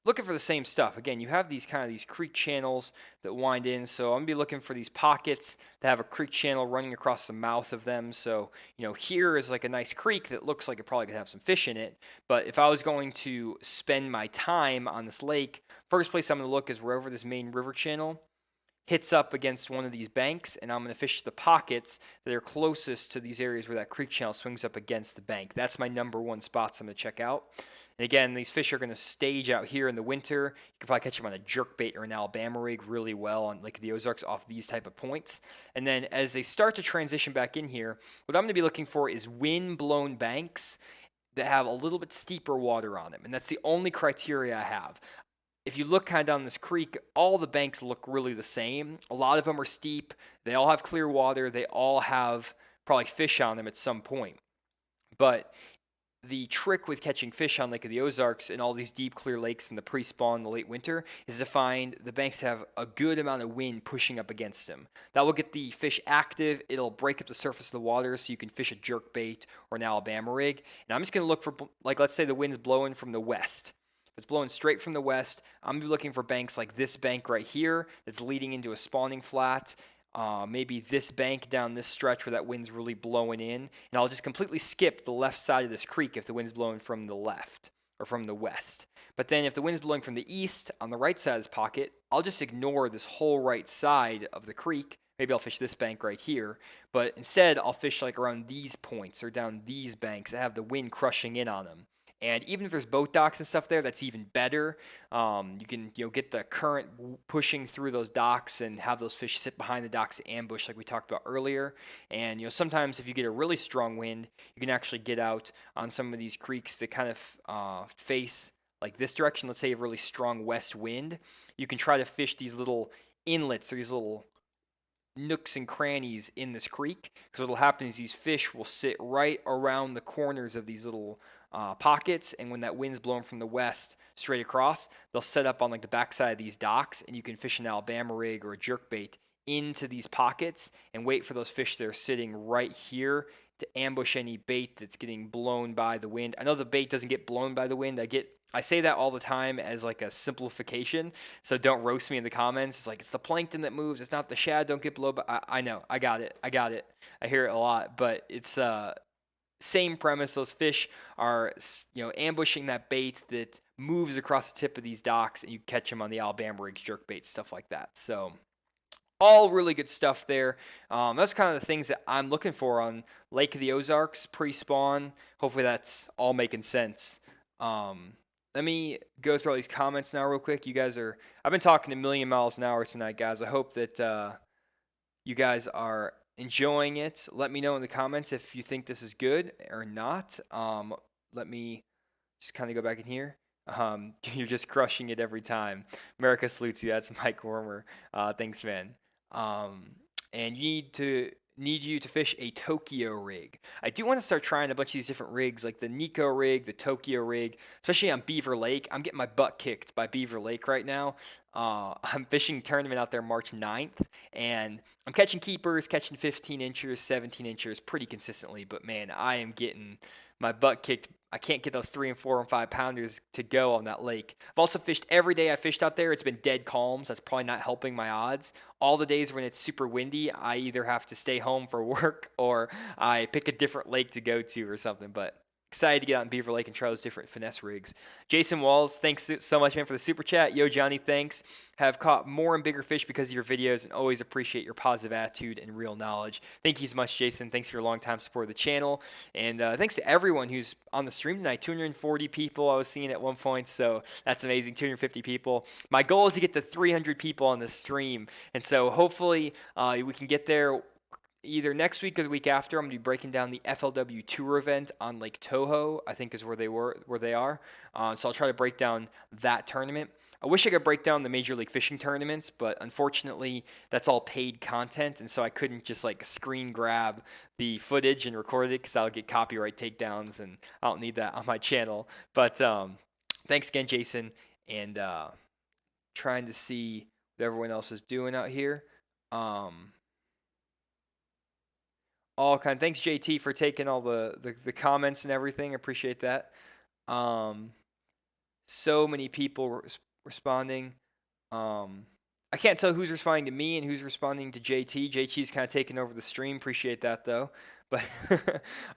looking for the same stuff. Again, you have these creek channels that wind in, so I'm going to be looking for these pockets that have a creek channel running across the mouth of them. So, here is like a nice creek that looks like it probably could have some fish in it, but if I was going to spend my time on this lake, first place I'm going to look is wherever this main river channel hits up against one of these banks, and I'm going to fish the pockets that are closest to these areas where that creek channel swings up against the bank. That's my number one spots I'm going to check out. And again, these fish are going to stage out here in the winter. You can probably catch them on a jerkbait or an Alabama rig really well on Lake of the Ozarks off these type of points. And then as they start to transition back in here, what I'm going to be looking for is wind-blown banks that have a little bit steeper water on them. And that's the only criteria I have. If you look kind of down this creek, all the banks look really the same. A lot of them are steep. They all have clear water. They all have probably fish on them at some point. But the trick with catching fish on Lake of the Ozarks and all these deep, clear lakes in the pre-spawn in the late winter is to find the banks have a good amount of wind pushing up against them. That will get the fish active. It'll break up the surface of the water so you can fish a jerk bait or an Alabama rig. And I'm just going to look for, like, let's say the wind's blowing from the west. If it's blowing straight from the west, I'm going to be looking for banks like this bank right here that's leading into a spawning flat. Maybe this bank down this stretch where that wind's really blowing in, and I'll just completely skip the left side of this creek if the wind's blowing from the left or from the west. But then if the wind's blowing from the east on the right side of this pocket, I'll just ignore this whole right side of the creek. Maybe I'll fish this bank right here, but instead I'll fish like around these points or down these banks that have the wind crushing in on them. And even if there's boat docks and stuff there, that's even better. You can get the current pushing through those docks and have those fish sit behind the docks to ambush, like we talked about earlier. And sometimes if you get a really strong wind, you can actually get out on some of these creeks that kind of face like this direction. Let's say you have a really strong west wind. You can try to fish these little inlets or these little nooks and crannies in this creek, because what will happen is these fish will sit right around the corners of these little pockets, and when that wind's blowing from the west straight across, they'll set up on like the backside of these docks, and you can fish an Alabama rig or a jerkbait into these pockets and wait for those fish that are sitting right here to ambush any bait that's getting blown by the wind. I know the bait doesn't get blown by the wind. I say that all the time as like a simplification, so don't roast me in the comments. It's like it's the plankton that moves. It's not the shad. Don't get blown. But I know. I got it. I hear it a lot, but it's same premise. Those fish are ambushing that bait that moves across the tip of these docks, and you catch them on the Alabama rigs, jerk baits, stuff like that. So all really good stuff there. That's kind of the things that I'm looking for on Lake of the Ozarks pre-spawn. Hopefully that's all making sense. Let me go through all these comments now real quick. I've been talking a million miles an hour tonight, guys. I hope that you guys are enjoying it. Let me know in the comments if you think this is good or not. Let me just kind of go back in here. You're just crushing it every time. America salutes you. That's Mike Wormer. Thanks, man. And need you to fish a Tokyo rig. I do want to start trying a bunch of these different rigs, like the Nico rig, the Tokyo rig, especially on Beaver Lake. I'm getting my butt kicked by Beaver Lake right now. I'm fishing tournament out there March 9th, and I'm catching keepers, catching 15 inchers, 17 inchers pretty consistently, but man, I am getting my butt kicked. I can't get those 3 and 4 and 5 pounders to go on that lake. I've also fished every day I fished out there. It's been dead calm, so that's probably not helping my odds. All the days when it's super windy, I either have to stay home for work or I pick a different lake to go to or something. But excited to get out in Beaver Lake and try those different finesse rigs. Jason Walls, thanks so much, man, for the super chat. Yo, Johnny, thanks. Have caught more and bigger fish because of your videos and always appreciate your positive attitude and real knowledge. Thank you so much, Jason. Thanks for your long-time support of the channel. And thanks to everyone who's on the stream tonight. 240 people I was seeing at one point, so that's amazing. 250 people. My goal is to get to 300 people on the stream, and so hopefully we can get there either next week or the week after. I'm going to be breaking down the FLW Tour event on Lake Toho, I think is where they are. So I'll try to break down that tournament. I wish I could break down the Major League Fishing tournaments, but unfortunately that's all paid content, and so I couldn't just like screen grab the footage and record it because I'll get copyright takedowns, and I don't need that on my channel. But thanks again, Jason, and trying to see what everyone else is doing out here. Thanks, JT, for taking all the comments and everything. I appreciate that. So many people responding. I can't tell who's responding to me and who's responding to JT. JT's kind of taking over the stream. Appreciate that, though. But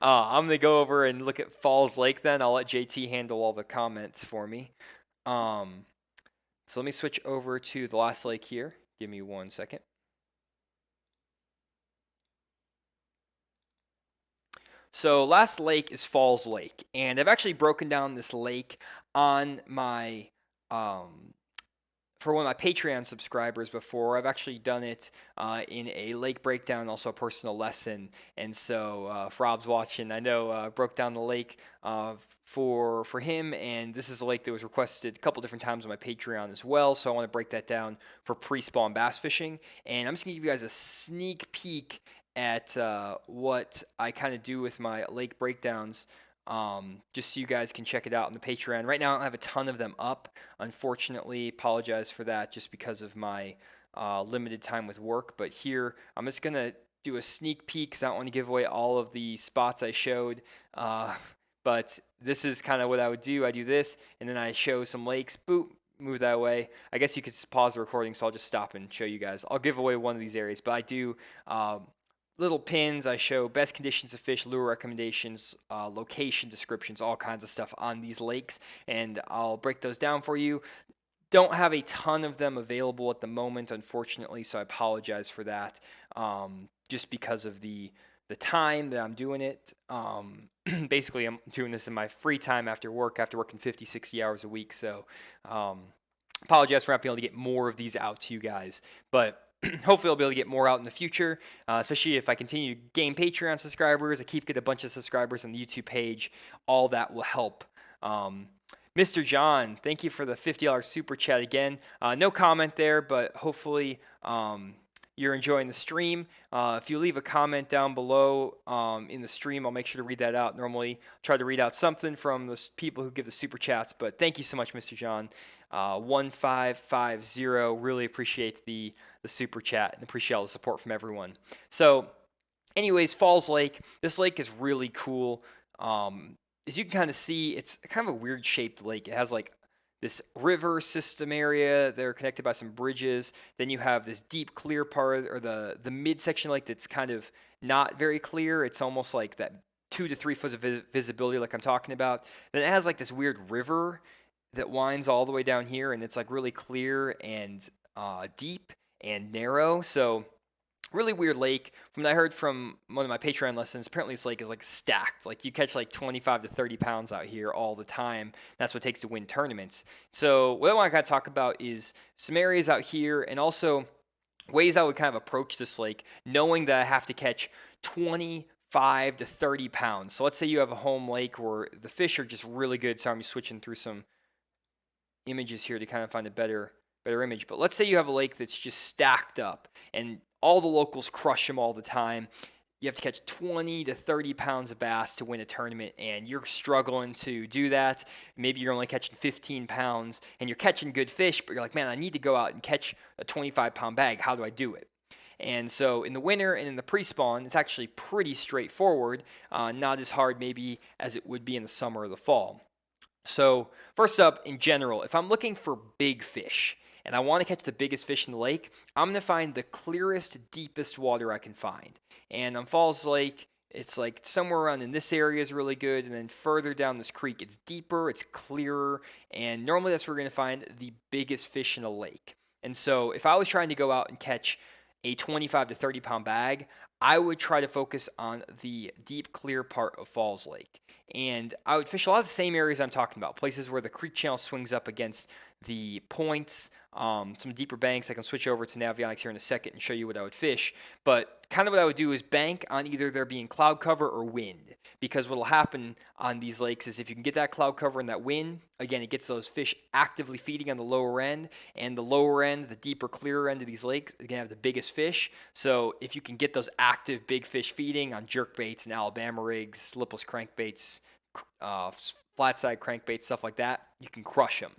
I'm going to go over and look at Falls Lake then. I'll let JT handle all the comments for me. So let me switch over to the last lake here. Give me 1 second. So last lake is Falls Lake, and I've actually broken down this lake on my for one of my Patreon subscribers before. I've actually done it in a lake breakdown, also a personal lesson. And so if Rob's watching, I know I broke down the lake for him, and this is a lake that was requested a couple different times on my Patreon as well. So I want to break that down for pre-spawn bass fishing, and I'm just gonna give you guys a sneak peek at what I kind of do with my lake breakdowns just so you guys can check it out on the Patreon. Right now, I don't have a ton of them up. Unfortunately, apologize for that just because of my limited time with work. But here, I'm just going to do a sneak peek because I don't want to give away all of the spots I showed. But this is kind of what I would do. I do this, and then I show some lakes. Boop, move that way. I guess you could pause the recording, so I'll just stop and show you guys. I'll give away one of these areas, but I do little pins. I show best conditions of fish, lure recommendations, location descriptions, all kinds of stuff on these lakes, and I'll break those down for you. Don't have a ton of them available at the moment, unfortunately, so I apologize for that. Just because of the time that I'm doing it. Basically, I'm doing this in my free time after working 50, 60 hours a week. So apologize for not being able to get more of these out to you guys. But hopefully I'll be able to get more out in the future, especially if I continue to gain Patreon subscribers. I keep getting a bunch of subscribers on the YouTube page. All that will help. Mr. John, thank you for the $50 super chat again. No comment there, but hopefully you're enjoying the stream. If you leave a comment down below in the stream, I'll make sure to read that out. Normally, I'll try to read out something from the people who give the super chats, but thank you so much, Mr. John. 1550, really appreciate the super chat and appreciate all the support from everyone. So, anyways, Falls Lake. This lake is really cool. As you can kind of see, it's kind of a weird shaped lake. It has like this river system area. They're connected by some bridges. Then you have this deep clear part, or the midsection lake that's kind of not very clear. It's almost like that 2 to 3 foot of visibility like I'm talking about. Then it has like this weird river that winds all the way down here, and it's like really clear and deep and narrow. So really weird lake. From what I heard from one of my Patreon lessons, apparently this lake is like stacked. Like you catch like 25 to 30 pounds out here all the time. That's what it takes to win tournaments. So what I want to kind of talk about is some areas out here, and also ways I would kind of approach this lake, knowing that I have to catch 25 to 30 pounds. So let's say you have a home lake where the fish are just really good. So I'm just switching through some images here to kind of find a better image. But let's say you have a lake that's just stacked up and all the locals crush them all the time. You have to catch 20 to 30 pounds of bass to win a tournament, and you're struggling to do that. Maybe you're only catching 15 pounds, and you're catching good fish, but you're like, man, I need to go out and catch a 25-pound bag. How do I do it? And so in the winter and in the pre-spawn, it's actually pretty straightforward, not as hard maybe as it would be in the summer or the fall. So first up, in general, if I'm looking for big fish and I want to catch the biggest fish in the lake, I'm going to find the clearest, deepest water I can find. And on Falls Lake, it's like somewhere around in this area is really good, and then further down this creek, it's deeper, it's clearer, and normally that's where we're going to find the biggest fish in a lake. And so if I was trying to go out and catch a 25 to 30 pound bag, I would try to focus on the deep, clear part of Falls Lake. And I would fish a lot of the same areas I'm talking about, places where the creek channel swings up against the points, some deeper banks. I can switch over to Navionics here in a second and show you what I would fish. But kind of what I would do is bank on either there being cloud cover or wind, because what will happen on these lakes is if you can get that cloud cover and that wind, again, it gets those fish actively feeding on the lower end, and the lower end, the deeper, clearer end of these lakes, is going to have the biggest fish. So if you can get those active big fish feeding on jerk baits and Alabama rigs, lipless crankbaits, flat side crankbaits, stuff like that, you can crush them.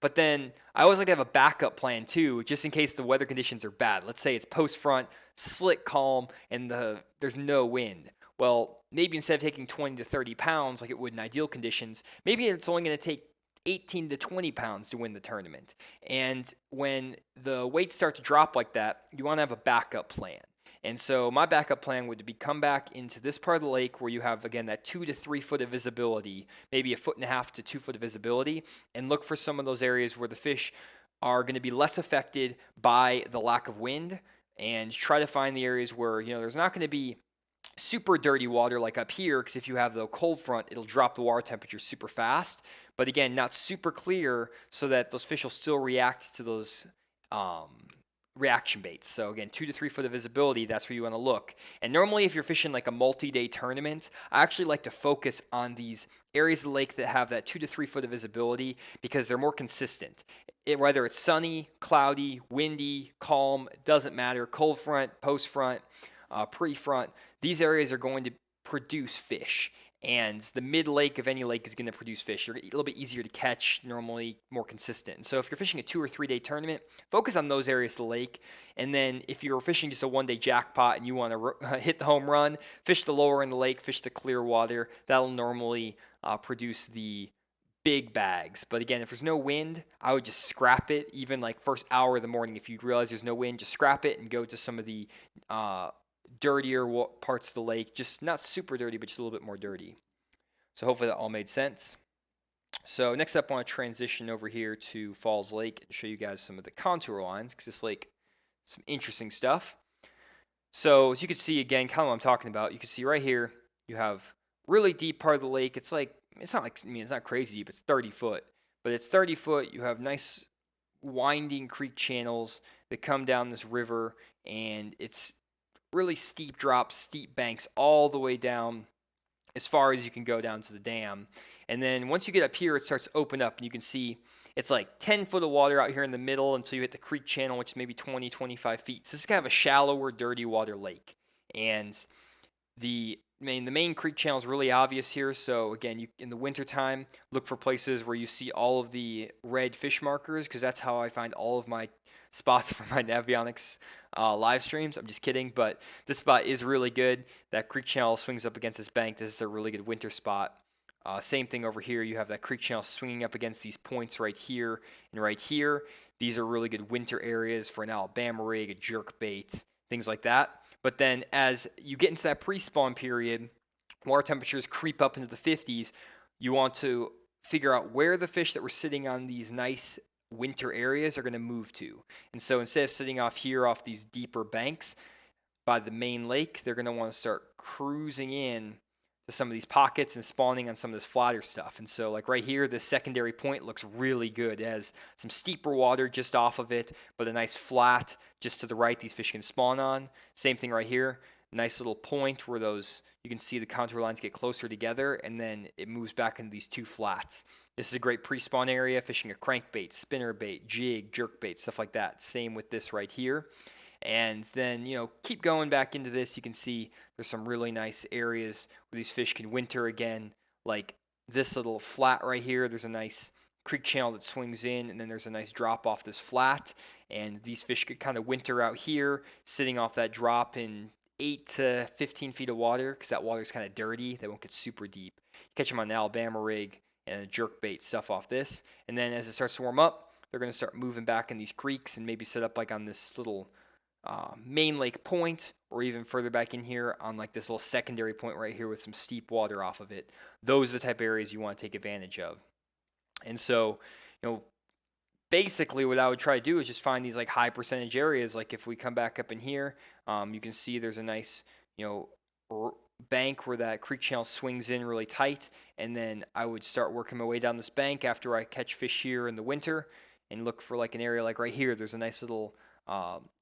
But then I always like to have a backup plan too, just in case the weather conditions are bad. Let's say it's post-front, slick calm, and there's no wind. Well, maybe instead of taking 20 to 30 pounds like it would in ideal conditions, maybe it's only going to take 18 to 20 pounds to win the tournament. And when the weights start to drop like that, you want to have a backup plan. And so my backup plan would be come back into this part of the lake where you have, again, that 2 to 3 foot of visibility, maybe 1.5 foot to 2 foot of visibility, and look for some of those areas where the fish are going to be less affected by the lack of wind, and try to find the areas where, there's not going to be super dirty water like up here, because if you have the cold front, it'll drop the water temperature super fast. But again, not super clear, so that those fish will still react to those reaction baits. So again, 2 to 3 foot of visibility, that's where you want to look. And normally if you're fishing like a multi-day tournament, I actually like to focus on these areas of the lake that have that 2 to 3 foot of visibility, because they're more consistent. Whether it's sunny, cloudy, windy, calm, it doesn't matter. Cold front, post front, pre front, these areas are going to produce fish. And the mid lake of any lake is going to produce fish. They're a little bit easier to catch, normally more consistent. And so if you're fishing a 2 or 3 day tournament, focus on those areas of the lake. And then if you're fishing just a 1 day jackpot and you want to hit the home run, fish the lower in the lake, fish the clear water. That'll normally produce the big bags. But again, if there's no wind, I would just scrap it. Even like first hour of the morning, if you realize there's no wind, just scrap it and go to some of the dirtier parts of the lake. Just not super dirty, but just a little bit more dirty. So hopefully that all made sense. So next up, I want to transition over here to Falls Lake and show you guys some of the contour lines, because this lake, some interesting stuff. So as you can see, again, kind of what I'm talking about, you can see right here, you have really deep part of the lake. It's like, it's not crazy deep, it's 30 foot, but it's 30 foot. You have nice winding creek channels that come down this river, and it's really steep drops, steep banks all the way down as far as you can go down to the dam. And then once you get up here, it starts to open up, and you can see it's like 10 foot of water out here in the middle until you hit the creek channel, which is maybe 20, 25 feet. So this is kind of a shallower, dirty water lake. And the main creek channel is really obvious here. So again, you in the wintertime, look for places where you see all of the red fish markers, because that's how I find all of my spots for my Navionics live streams. I'm just kidding, but this spot is really good. That creek channel swings up against this bank. This is a really good winter spot. Same thing over here. You have that creek channel swinging up against these points right here and right here. These are really good winter areas for an Alabama rig, a jerk bait, things like that. But then as you get into that pre-spawn period, water temperatures creep up into the 50s. You want to figure out where the fish that were sitting on these nice winter areas are going to move to. And so instead of sitting off here off these deeper banks by the main lake, they're going to want to start cruising in to some of these pockets and spawning on some of this flatter stuff. And so like right here, this secondary point looks really good. It has some steeper water just off of it, but a nice flat just to the right these fish can spawn on. Same thing right here. Nice little point where those, you can see the contour lines get closer together, and then it moves back into these two flats. This is a great pre-spawn area, fishing a crankbait, spinnerbait, jig, jerkbait, stuff like that. Same with this right here. And then, keep going back into this. You can see there's some really nice areas where these fish can winter again, like this little flat right here. There's a nice creek channel that swings in, and then there's a nice drop off this flat. And these fish could kind of winter out here, sitting off that drop in 8 to 15 feet of water, because that water is kind of dirty. They won't get super deep. You catch them on an Alabama rig and a jerkbait stuff off this. And then as it starts to warm up, they're going to start moving back in these creeks and maybe set up like on this little main lake point, or even further back in here on like this little secondary point right here with some steep water off of it. Those are the type of areas you want to take advantage of. And so, basically what I would try to do is just find these like high percentage areas. Like if we come back up in here, you can see there's a nice, bank where that creek channel swings in really tight. And then I would start working my way down this bank after I catch fish here in the winter and look for like an area like right here. There's a nice little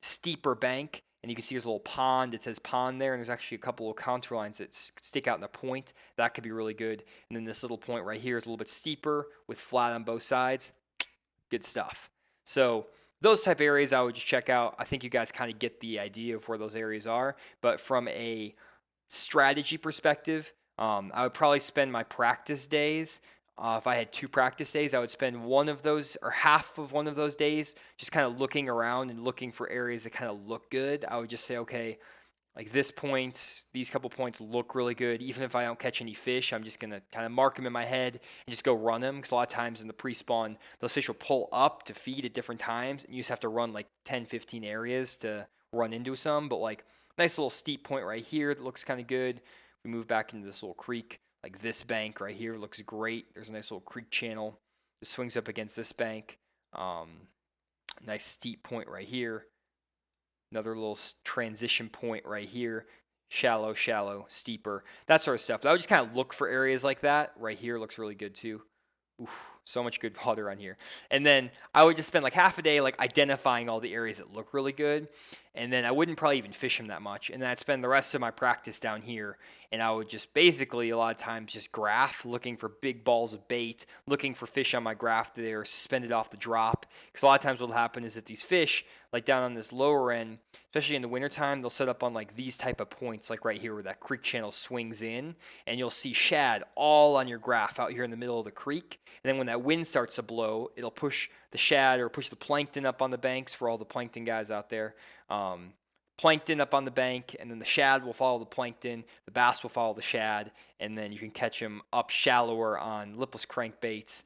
steeper bank, and you can see there's a little pond. It says pond there, and there's actually a couple of contour lines that stick out in the point. That could be really good. And then this little point right here is a little bit steeper with flat on both sides. Good stuff. So those type of areas I would just check out. I think you guys kind of get the idea of where those areas are. But from a strategy perspective, I would probably spend my practice days. If I had 2 practice days, I would spend one of those or half of one of those days just kind of looking around and looking for areas that kind of look good. I would just say, okay, like this point, these couple points look really good. Even if I don't catch any fish, I'm just going to kind of mark them in my head and just go run them. Because a lot of times in the pre-spawn, those fish will pull up to feed at different times. And you just have to run like 10, 15 areas to run into some. But like nice little steep point right here that looks kind of good. We move back into this little creek. Like this bank right here looks great. There's a nice little creek channel. It swings up against this bank. Nice steep point right here. Another little transition point right here. Shallow, steeper. That sort of stuff. But I would just kind of look for areas like that. Right here looks really good too. Oof, so much good water on here. And then I would just spend like half a day like identifying all the areas that look really good. and then I wouldn't probably even fish them that much. And then I'd spend the rest of my practice down here, and I would just basically a lot of times just graph, looking for big balls of bait, looking for fish on my graph that are suspended off the drop. Because a lot of times what'll happen is that these fish, like down on this lower end, especially in the wintertime, they'll set up on like these type of points, like right here where that creek channel swings in, and you'll see shad all on your graph out here in the middle of the creek. And then when that wind starts to blow, it'll push the shad or push the plankton up on the banks for all the plankton guys out there. Plankton up on the bank, and then the shad will follow the plankton, the bass will follow the shad, and then you can catch them up shallower on lipless crankbaits,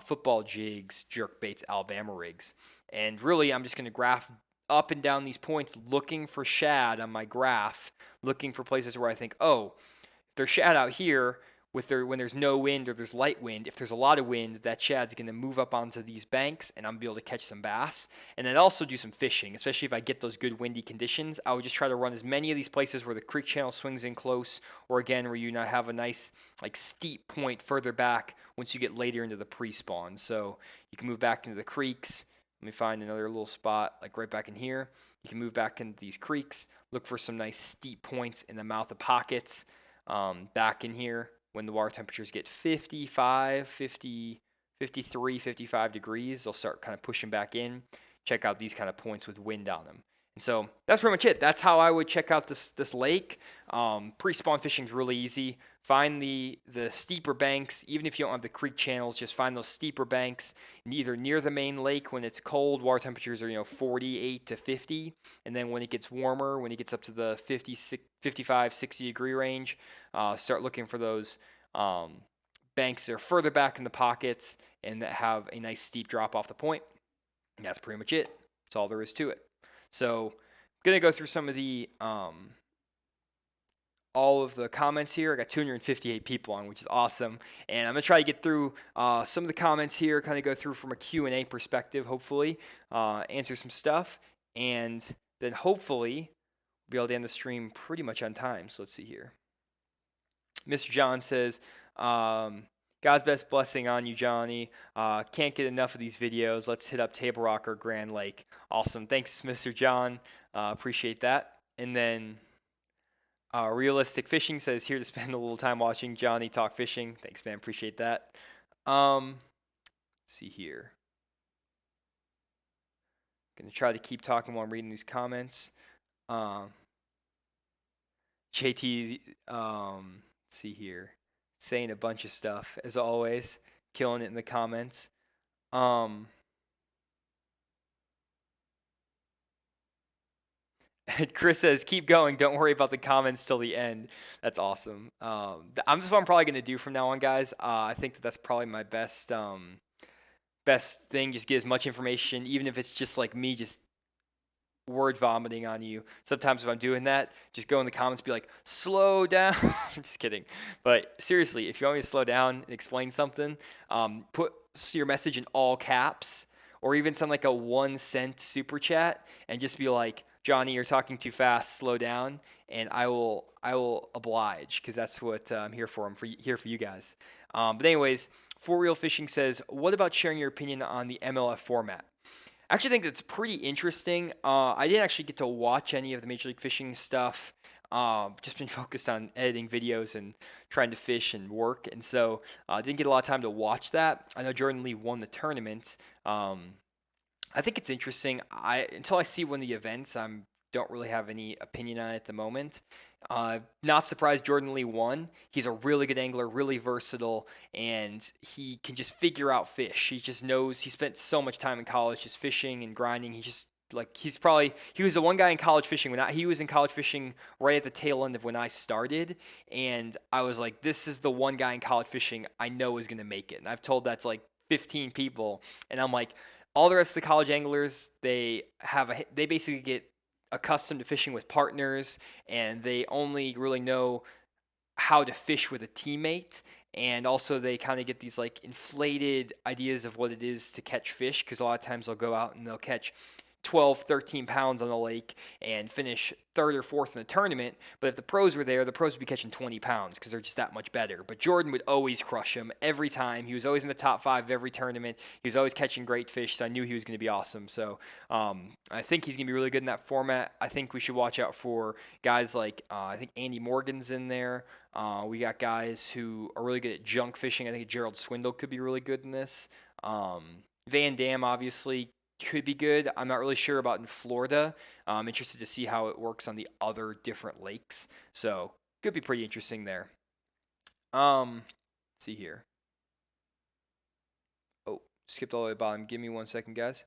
football jigs, jerk baits, Alabama rigs. And really, I'm just going to graph up and down these points looking for shad on my graph, looking for places where I think, oh, if there's shad out here, when there's no wind or there's light wind, if there's a lot of wind, that shad's going to move up onto these banks and I'm going to be able to catch some bass. And then also do some fishing, especially if I get those good windy conditions. I would just try to run as many of these places where the creek channel swings in close, or again, where you now have a nice like steep point further back once you get later into the pre-spawn. So you can move back into the creeks. Let me find another little spot like right back in here. You can move back into these creeks, look for some nice steep points in the mouth of pockets back in here. When the water temperatures get 55, 50, 53, 55 degrees, they'll start kind of pushing back in. Check out these kind of points with wind on them. And so that's pretty much it. That's how I would check out this lake. Pre-spawn fishing is really easy. Find the steeper banks. Even if you don't have the creek channels, just find those steeper banks either near the main lake when it's cold. Water temperatures are 48 to 50. And then when it gets warmer, when it gets up to the 55, 60 degree range, start looking for those banks that are further back in the pockets and that have a nice steep drop off the point. And that's pretty much it. That's all there is to it. So I'm going to go through some of the all of the comments here. I got 258 people on, which is awesome. And I'm going to try to get through some of the comments here, kind of go through from a Q&A perspective, hopefully, answer some stuff, and then hopefully be able to end the stream pretty much on time. So let's see here. Mr. John says, God's best blessing on you, Johnny. Can't get enough of these videos. Let's hit up Table Rock or Grand Lake. Awesome. Thanks, Mr. John. Appreciate that. And then Realistic Fishing says, here to spend a little time watching Johnny talk fishing. Thanks, man. Appreciate that. Let's see here. Going to try to keep talking while I'm reading these comments. JT, let's see here. Saying a bunch of stuff, as always. Killing it in the comments. Chris says, keep going. Don't worry about the comments till the end. That's awesome. That's what I'm probably going to do from now on, guys. I think that's probably my best thing. Just get as much information, even if it's just like me just word vomiting on you. Sometimes if I'm doing that, just go in the comments, be like, slow down. I'm just kidding. But seriously, if you want me to slow down and explain something, put your message in all caps, or even send like a 1 cent super chat and just be like, Johnny, you're talking too fast, slow down, and I will oblige, because that's what I'm here for. I'm here for you guys. But anyways, For Real Fishing says, what about sharing your opinion on the MLF format? I actually think that's pretty interesting. I didn't actually get to watch any of the Major League Fishing stuff. Just been focused on editing videos and trying to fish and work, and so I didn't get a lot of time to watch that. I know Jordan Lee won the tournament. I think it's interesting. Until I see one of the events, I don't really have any opinion on it at the moment. Not surprised Jordan Lee won. He's a really good angler, really versatile, and he can just figure out fish. He just knows. He spent so much time in college just fishing and grinding. He was the one guy in college fishing he was in college fishing right at the tail end of when I started, and I was like, this is the one guy in college fishing I know is going to make it. And I've told that to like 15 people, and I'm like, all the rest of the college anglers, they basically get accustomed to fishing with partners, and they only really know how to fish with a teammate. And also they kind of get these like inflated ideas of what it is to catch fish, because a lot of times they'll go out and they'll catch 12, 13 pounds on the lake and finish third or fourth in the tournament. But if the pros were there, the pros would be catching 20 pounds because they're just that much better. But Jordan would always crush him every time. He was always in the top 5 of every tournament. He was always catching great fish, so I knew he was going to be awesome. So I think he's going to be really good in that format. I think we should watch out for guys like, I think Andy Morgan's in there. We got guys who are really good at junk fishing. I think Gerald Swindle could be really good in this. Van Dam, obviously, could be good. I'm not really sure about in Florida. I'm interested to see how it works on the other different lakes. So could be pretty interesting there. Let's see here. Oh, skipped all the way to the bottom. Give me 1 second, guys.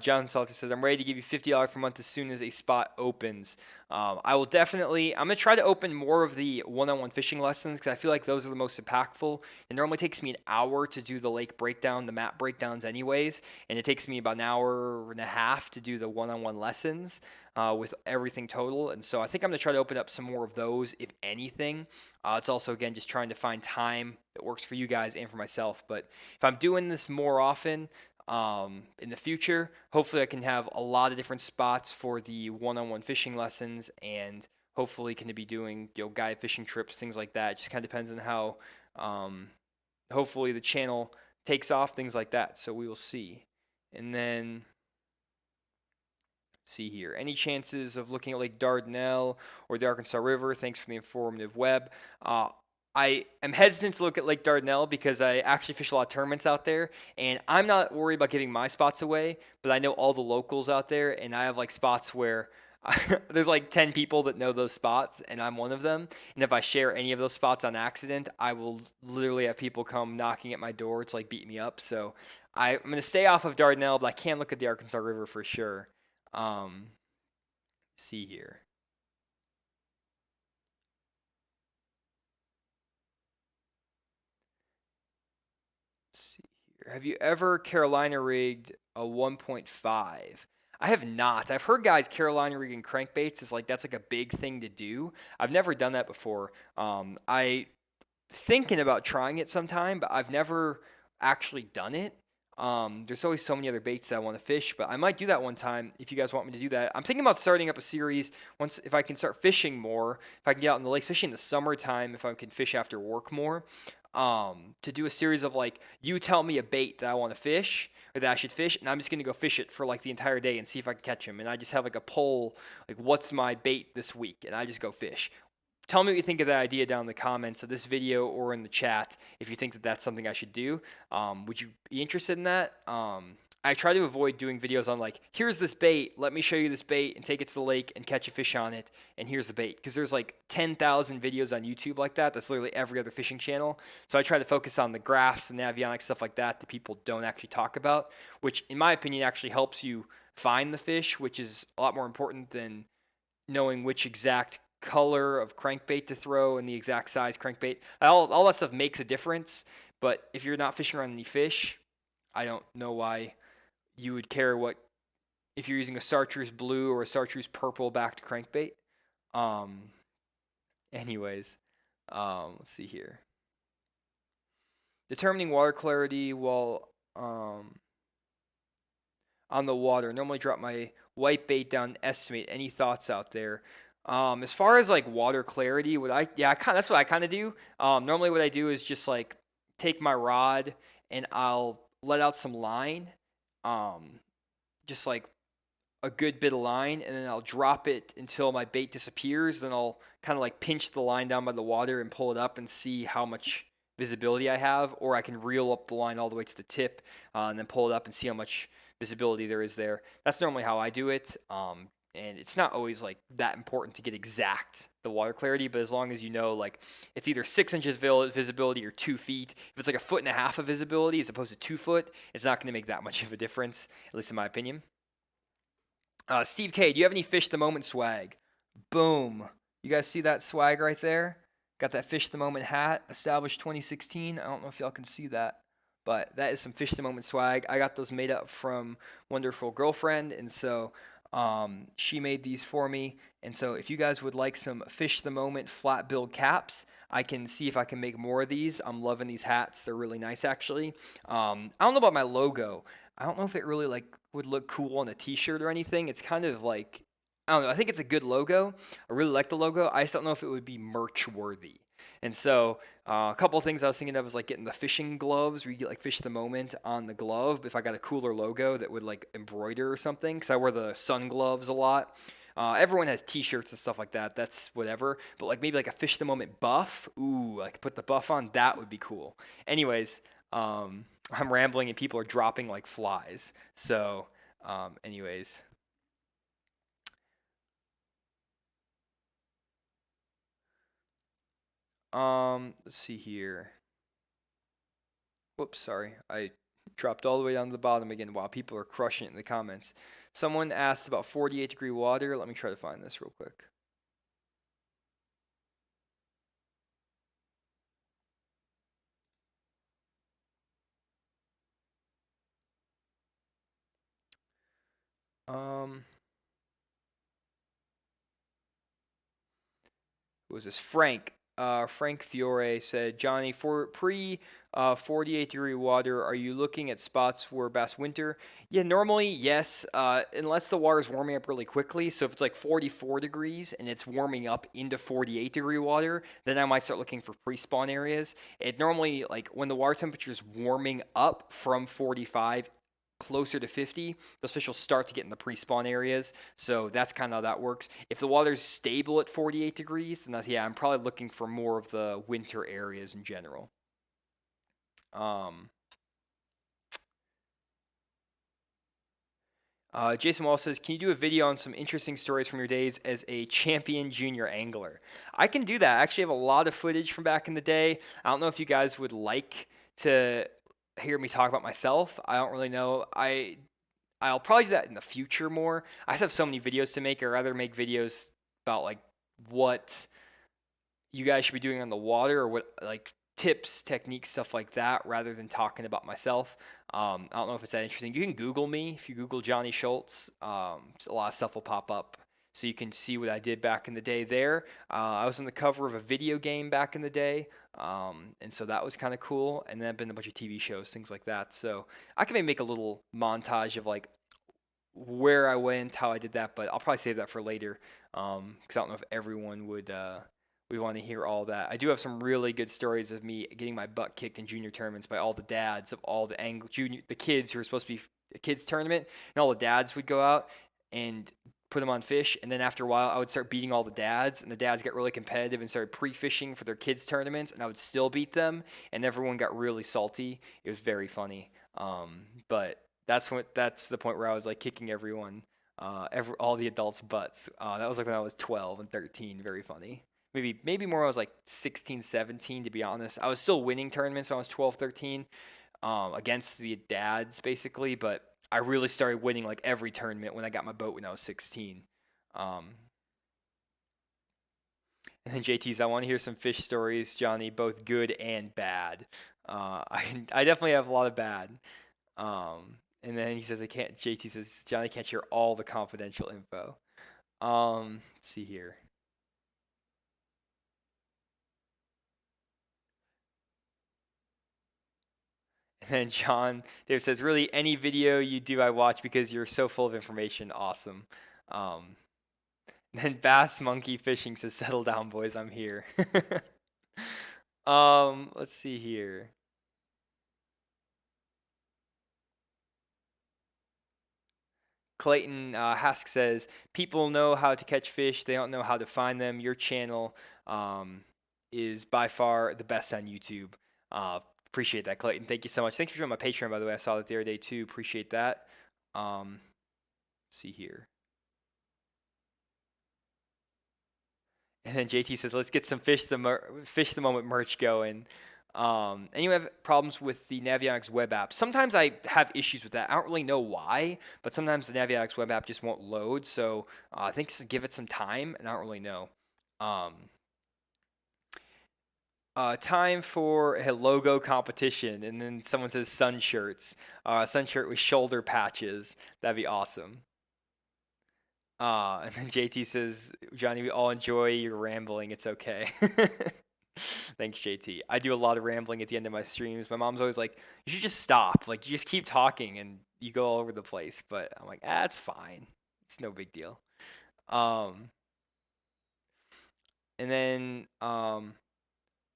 John Salter says, I'm ready to give you $50 per month as soon as a spot opens. I will definitely, I'm going to try to open more of the one-on-one fishing lessons because I feel like those are the most impactful. It normally takes me an hour to do the lake breakdown, the map breakdowns anyways, and it takes me about an hour and a half to do the one-on-one lessons with everything total. And so I think I'm going to try to open up some more of those, if anything. It's also, again, just trying to find time that works for you guys and for myself. But if I'm doing this more often, in the future, hopefully I can have a lot of different spots for the one-on-one fishing lessons, and hopefully can be doing guide fishing trips, things like that. It just kind of depends on how hopefully the channel takes off, things like that. So we will see. And then see here, any chances of looking at Lake Dardanelle or the Arkansas River? Thanks for the informative web. I am hesitant to look at Lake Dardanelle because I actually fish a lot of tournaments out there, and I'm not worried about giving my spots away, but I know all the locals out there, and I have like spots where there's like 10 people that know those spots, and I'm one of them. And if I share any of those spots on accident, I will literally have people come knocking at my door to like beat me up. So I'm going to stay off of Dardanelle, but I can look at the Arkansas River for sure. See here. See here. Have you ever Carolina rigged a 1.5? I have not. I've heard guys Carolina rigging crankbaits is like that's like a big thing to do. I've never done that before. I thinking about trying it sometime, but I've never actually done it. There's always so many other baits that I want to fish, but I might do that one time if you guys want me to do that. I'm thinking about starting up a series once if I can start fishing more, if I can get out in the lakes, especially in the summertime, if I can fish after work more. To do a series of like you tell me a bait that I want to fish or that I should fish, and I'm just gonna go fish it for like the entire day and see if I can catch him. And I just have like a poll, like what's my bait this week, and I just go fish. Tell me what you think of that idea down in the comments of this video or in the chat if you think that that's something I should do. Would you be interested in that? I try to avoid doing videos on like, here's this bait, let me show you this bait and take it to the lake and catch a fish on it, and here's the bait. Because there's like 10,000 videos on YouTube like that. That's literally every other fishing channel. So I try to focus on the graphs and navionics, stuff like that people don't actually talk about, which in my opinion actually helps you find the fish, which is a lot more important than knowing which exact color of crankbait to throw and the exact size crankbait. All that stuff makes a difference, but if you're not fishing around any fish, I don't know why you would care what if you're using a chartreuse blue or a chartreuse purple backed crankbait. Anyways, let's see here. Determining water clarity while on the water. Normally drop my white bait down and estimate. Any thoughts out there? As far as like water clarity, that's what I kind of do. Normally what I do is just like take my rod and I'll let out some line, just like a good bit of line, and then I'll drop it until my bait disappears. Then I'll kind of like pinch the line down by the water and pull it up and see how much visibility I have, or I can reel up the line all the way to the tip and then pull it up and see how much visibility there is there. That's normally how I do it. And it's not always like that important to get exact the water clarity, but as long as you know like it's either 6 inches visibility or 2 feet. If it's like 1.5 feet of visibility as opposed to 2 foot, it's not going to make that much of a difference, at least in my opinion. Steve K, do you have any fish the moment swag? Boom. You guys see that swag right there? Got that fish the moment hat, established 2016. I don't know if y'all can see that, but that is some fish the moment swag. I got those made up from Wonderful Girlfriend, and so She made these for me. And so if you guys would like some Fish the Moment flat build caps, I can see if I can make more of these. I'm loving these hats. They're really nice actually. I don't know about my logo. I don't know if it really like would look cool on a t-shirt or anything. It's kind of like I don't know. I think it's a good logo. I really like the logo. I just don't know if it would be merch worthy. And so, a couple of things I was thinking of was like getting the fishing gloves where you get like Fish the Moment on the glove. If I got a cooler logo that would like embroider or something, because I wear the sun gloves a lot. Everyone has T-shirts and stuff like that. That's whatever. But like maybe like a Fish the Moment buff. Ooh, I could put the buff on. That would be cool. Anyways, I'm rambling and people are dropping like flies. So, anyways. Let's see here. Whoops, sorry. I dropped all the way down to the bottom again while people are crushing it in the comments. Someone asked about 48-degree water. Let me try to find this real quick. Um, who was this? Frank. Frank Fiore said, Johnny, for pre 48-degree water, are you looking at spots where bass winter? Yeah, normally, yes, unless the water is warming up really quickly. So if it's like 44 degrees and it's warming up into 48-degree water, then I might start looking for pre-spawn areas. It normally, like when the water temperature is warming up from 45 closer to 50, those fish will start to get in the pre-spawn areas. So that's kind of how that works. If the water's stable at 48 degrees, then that's, yeah, I'm probably looking for more of the winter areas in general. Um, Jason Wall says, can you do a video on some interesting stories from your days as a champion junior angler? I can do that. I actually have a lot of footage from back in the day. I don't know if you guys would like to hear me talk about myself. I don't really know. I'll probably do that in the future more. I just have so many videos to make. I'd rather make videos about like what you guys should be doing on the water or what like tips, techniques, stuff like that, rather than talking about myself. I don't know if it's that interesting. You can Google me if you Google Johnny Schultz. A lot of stuff will pop up, so you can see what I did back in the day. There, I was on the cover of a video game back in the day, and so that was kind of cool. And then I've been in a bunch of TV shows, things like that. So I can maybe make a little montage of like where I went, how I did that, but I'll probably save that for later because I don't know if everyone would want to hear all that. I do have some really good stories of me getting my butt kicked in junior tournaments by all the dads of all the kids who were supposed to be a kids tournament, and all the dads would go out and put them on fish, and then after a while I would start beating all the dads, and the dads get really competitive and started pre-fishing for their kids tournaments, and I would still beat them, and everyone got really salty. It was very funny, but that's the point where I was like kicking everyone, all the adults' butts. That was like when I was 12 and 13. Very funny. Maybe more. I was like 16, 17 to be honest. I was still winning tournaments when I was 12, 13, against the dads basically, but I really started winning like every tournament when I got my boat when I was 16. Um, and then JT's, I want to hear some fish stories, Johnny, both good and bad. I definitely have a lot of bad. And then he says, I can't, JT says, Johnny can't share all the confidential info. Let's see here. And then John David says, really, any video you do, I watch because you're so full of information. Awesome. Um, then Bass Monkey Fishing says, settle down, boys. I'm here. Let's see here. Clayton Hask says, people know how to catch fish. They don't know how to find them. Your channel is by far the best on YouTube. Appreciate that, Clayton. Thank you so much. Thanks for joining my Patreon, by the way. I saw that the other day, too. Appreciate that. See here. And then JT says, let's get some Fish the Moment merch going. And you have problems with the Navionics web app. Sometimes I have issues with that. I don't really know why, but sometimes the Navionics web app just won't load. So I think just give it some time, and I don't really know. Time for a logo competition, and then someone says sun shirts. Sun shirt with shoulder patches. That'd be awesome. And then JT says, Johnny, we all enjoy your rambling. It's okay. Thanks, JT. I do a lot of rambling at the end of my streams. My mom's always like, you should just stop. Like, you just keep talking and you go all over the place. But I'm like, it's fine. It's no big deal. Um, and then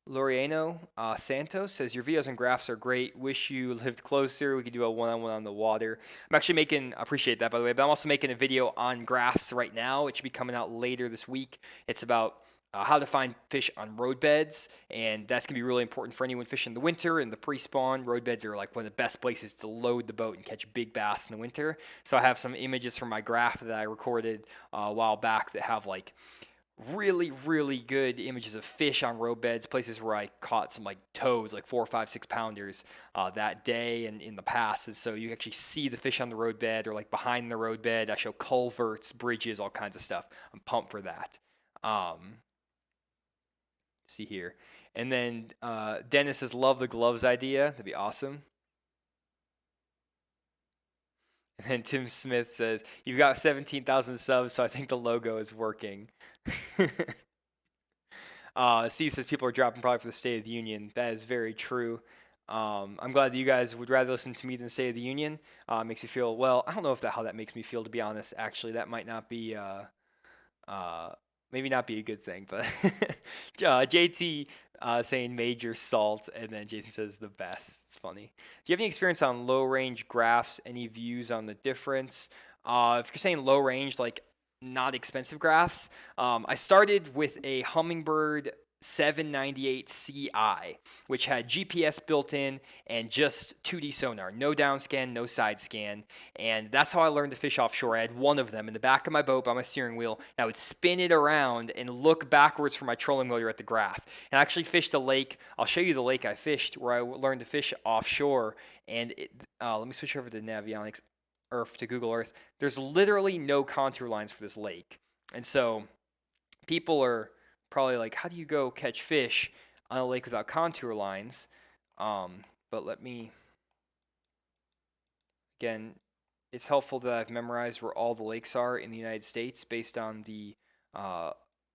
Loriano Santos says, your videos and graphs are great. Wish you lived closer. We could do a one-on-one on the water. I'm actually making, I appreciate that, by the way, but I'm also making a video on graphs right now. It should be coming out later this week. It's about how to find fish on road beds, and that's going to be really important for anyone fishing in the winter and the pre-spawn. Road beds are like one of the best places to load the boat and catch big bass in the winter. So I have some images from my graph that I recorded a while back that have like really, really good images of fish on road beds, places where I caught some like toes, like 4, 5, 6 pounders that day and in the past. And so you actually see the fish on the road bed or like behind the road bed. I show culverts, bridges, all kinds of stuff. I'm pumped for that. See here. And then Dennis says, love the gloves idea. That'd be awesome. And then Tim Smith says, you've got 17,000 subs, so I think the logo is working. Steve says people are dropping probably for the State of the Union. That is very true. I'm glad that you guys would rather listen to me than the State of the Union. Makes you feel, well, I don't know how that makes me feel, to be honest. Actually, that might not be, maybe not be a good thing. But JT saying major salt, and then Jason says the best. It's funny. Do you have any experience on low range graphs? Any views on the difference? If you're saying low range, like not expensive graphs, I started with a Humminbird 798 CI, which had GPS built in and just 2D sonar, no down scan, no side scan. And that's how I learned to fish offshore. I had one of them in the back of my boat by my steering wheel, and I would spin it around and look backwards for my trolling motor at the graph. And I actually fished a lake. I'll show you the lake I fished where I learned to fish offshore. And let me switch over to Navionics Earth, to Google Earth. There's literally no contour lines for this lake. And so people are probably like, how do you go catch fish on a lake without contour lines? But let me, again, it's helpful that I've memorized where all the lakes are in the United States based on the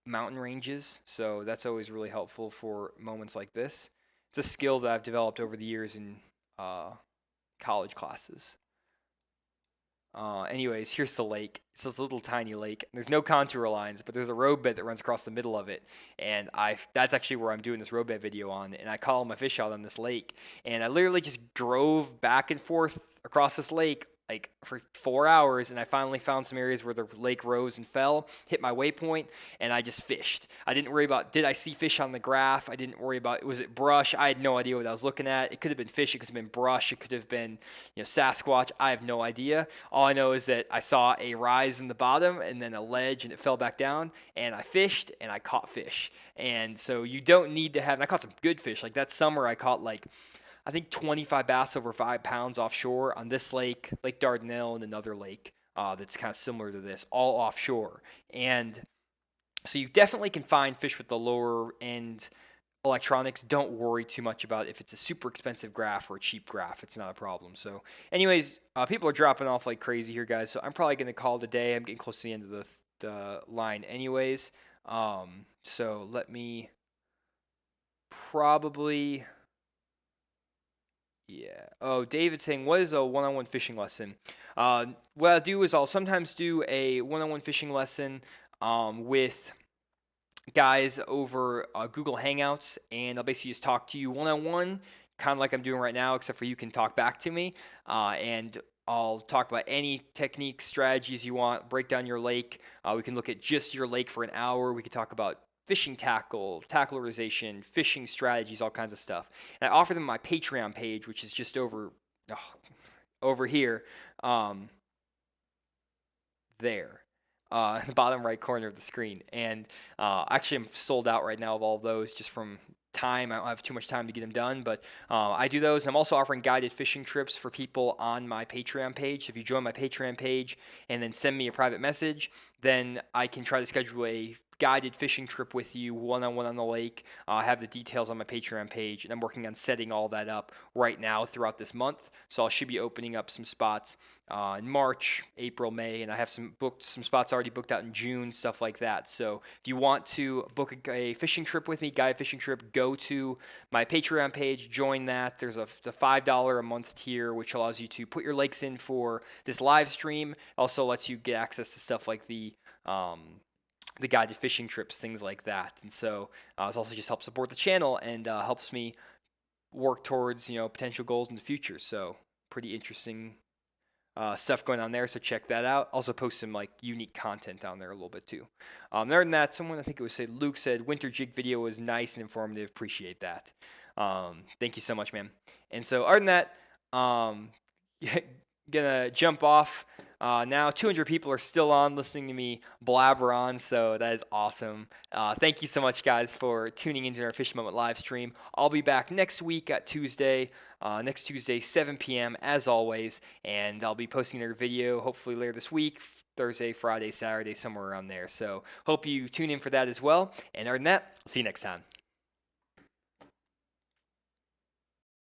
mountain ranges. So that's always really helpful for moments like this. It's a skill that I've developed over the years in college classes. Anyways, here's the lake. It's this little tiny lake. There's no contour lines, but there's a road bed that runs across the middle of it. And that's actually where I'm doing this road bed video on. And I caught all my fish out on this lake. And I literally just drove back and forth across this lake like for 4 hours, and I finally found some areas where the lake rose and fell, hit my waypoint, and I just fished. I didn't worry about, did I see fish on the graph? I didn't worry about, was it brush? I had no idea what I was looking at. It could have been fish, it could have been brush, it could have been, Sasquatch. I have no idea. All I know is that I saw a rise in the bottom and then a ledge, and it fell back down, and I fished and I caught fish. And so you don't need to have, and I caught some good fish. Like that summer I caught I think 25 bass over 5 pounds offshore on this lake, Lake Dardanelle, and another lake that's kind of similar to this, all offshore. And so you definitely can find fish with the lower end electronics. Don't worry too much about if it's a super expensive graph or a cheap graph. It's not a problem. So anyways, people are dropping off like crazy here, guys. So I'm probably going to call it a day. I'm getting close to the end of the line anyways. So let me probably... Yeah. Oh, David's saying, what is a one-on-one fishing lesson? What I'll do is I'll sometimes do a one-on-one fishing lesson with guys over Google Hangouts, and I'll basically just talk to you one-on-one, kind of like I'm doing right now, except for you can talk back to me, and I'll talk about any techniques, strategies you want, break down your lake. We can look at just your lake for an hour. We can talk about fishing tackle, tacklerization, fishing strategies, all kinds of stuff. And I offer them my Patreon page, which is just over here, there, in the bottom right corner of the screen. And actually, I'm sold out right now of all of those just from time. I don't have too much time to get them done, but I do those. And I'm also offering guided fishing trips for people on my Patreon page. So if you join my Patreon page and then send me a private message, then I can try to schedule a guided fishing trip with you one-on-one on the lake. I have the details on my Patreon page, and I'm working on setting all that up right now throughout this month. So I should be opening up some spots in March, April, May, and I have some spots already booked out in June, stuff like that. So if you want to book a fishing trip with me, guided fishing trip, go to my Patreon page, join that. It's a $5 a month tier, which allows you to put your lakes in for this live stream. Also lets you get access to stuff like the guided fishing trips, things like that. And so it also just helps support the channel and helps me work towards potential goals in the future. So pretty interesting stuff going on there. So check that out. Also post some like unique content down there a little bit too. Other than that, I think it was Luke said winter jig video was nice and informative. Appreciate that. Thank you so much, man. And so other than that, gonna jump off. Now 200 people are still on listening to me blabber on, so that is awesome. Thank you so much, guys, for tuning into our Fish Moment live stream. I'll be back next week at next Tuesday, 7 p.m. as always, and I'll be posting another video hopefully later this week, Thursday, Friday, Saturday, somewhere around there. So hope you tune in for that as well. And other than that, I'll see you next time.